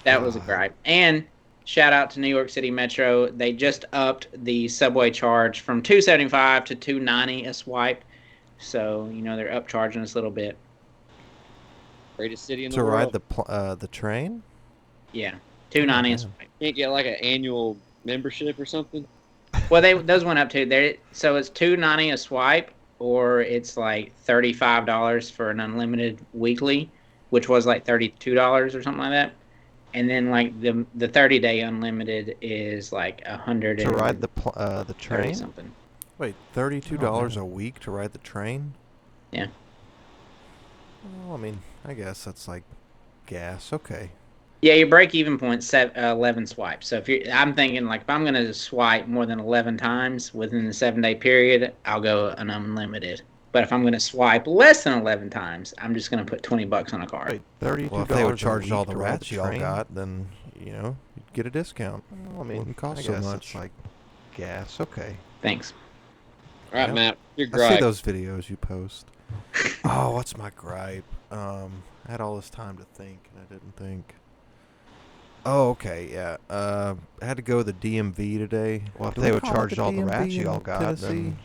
that was a God. gripe. And shout out to New York City Metro. They just upped the subway charge from $2.75 to $2.90 a swipe. So, they're upcharging us a little bit. Greatest city in the To world. ride the train? Yeah, $2.90 a man. swipe. Can't get like an annual membership or something. Well, those went up too. So it's $2.90 a swipe, or it's like $35 for an unlimited weekly, which was like $32 or something like that. And then like the 30-day unlimited is like $100 To ride the train? something. Wait, $32 a week to ride the train? Yeah. Well, I mean, I guess that's like gas. Okay. Yeah, your break-even point's 11 swipes. So I'm thinking like if I'm gonna swipe more than 11 times within the 7-day period, I'll go an unlimited. But if I'm gonna swipe less than 11 times, I'm just gonna put $20 on a card. Wait, $32 Well, if they would a charge week all the to ride rats the y'all train? got, then, you'd get a discount. Well, I mean, Wouldn't cost I so guess much. it's like gas. Okay. Thanks. All right, Yeah. Matt, your I see gripe. those videos you post. Oh, what's my gripe? I had all this time to think, and I didn't think. Oh, okay, yeah. I had to go to the DMV today. Well, if Do they we would call it charge the all the DMV rats you in all got, Tennessee? then,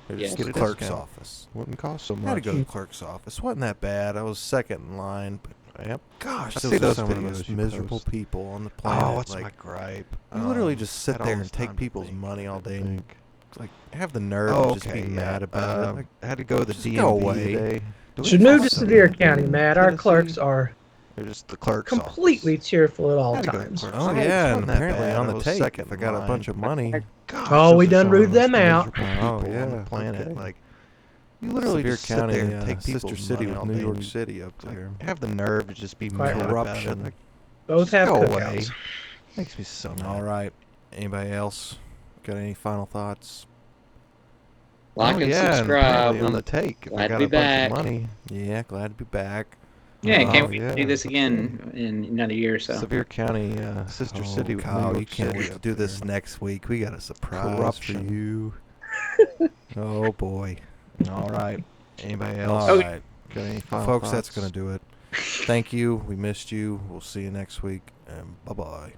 Or Yeah. just get the a clerk's discount. office. Wouldn't cost so I had to much. go to the clerk's office. Wasn't that bad. I was second in line, but Yep. gosh, I those see are those some of the videos most you miserable post. people on the planet. Oh, what's like, my gripe? you literally just sit had all there and this take time to people's think, money all had to day and think. like have the nerve Oh, to just okay, be yeah. mad about it. Like, I had to go to the just DMV go away. today. Do we Should have move to also Sevier in County, Matt. Our Tennessee? clerks are They're just the clerk's completely office. cheerful at all Had to go to the times. clerk's Oh office. yeah, and Wasn't that apparently bad. on I the was tape, second if I in got a line. bunch of money. Gosh, Oh, those we are done some of rooted the most them out. miserable Oh, people on yeah, the planet. okay. Like, you literally Sevier just sit County, there and take sister people's city money with all New day York and you City up there. have the nerve to just be Quite mad corruption. about it. Like, Both just have go cookouts. away. Makes me so mad. All right. Anybody else got any final thoughts? Like oh, and yeah, subscribe. And apparently on the take. If Glad I to got be a bunch back. of money. Yeah, glad to be back. Yeah, Oh, can't wait to yeah. do this again in another year or so. Sevier County, sister city with New Kyle, York you can't wait City to up do this there. next week. We got a surprise Corruption. for you. Oh boy. All right. Anybody All else? right. Got any final Folks, that's thoughts? going to do it. Thank you. We missed you. We'll see you next week. And bye-bye.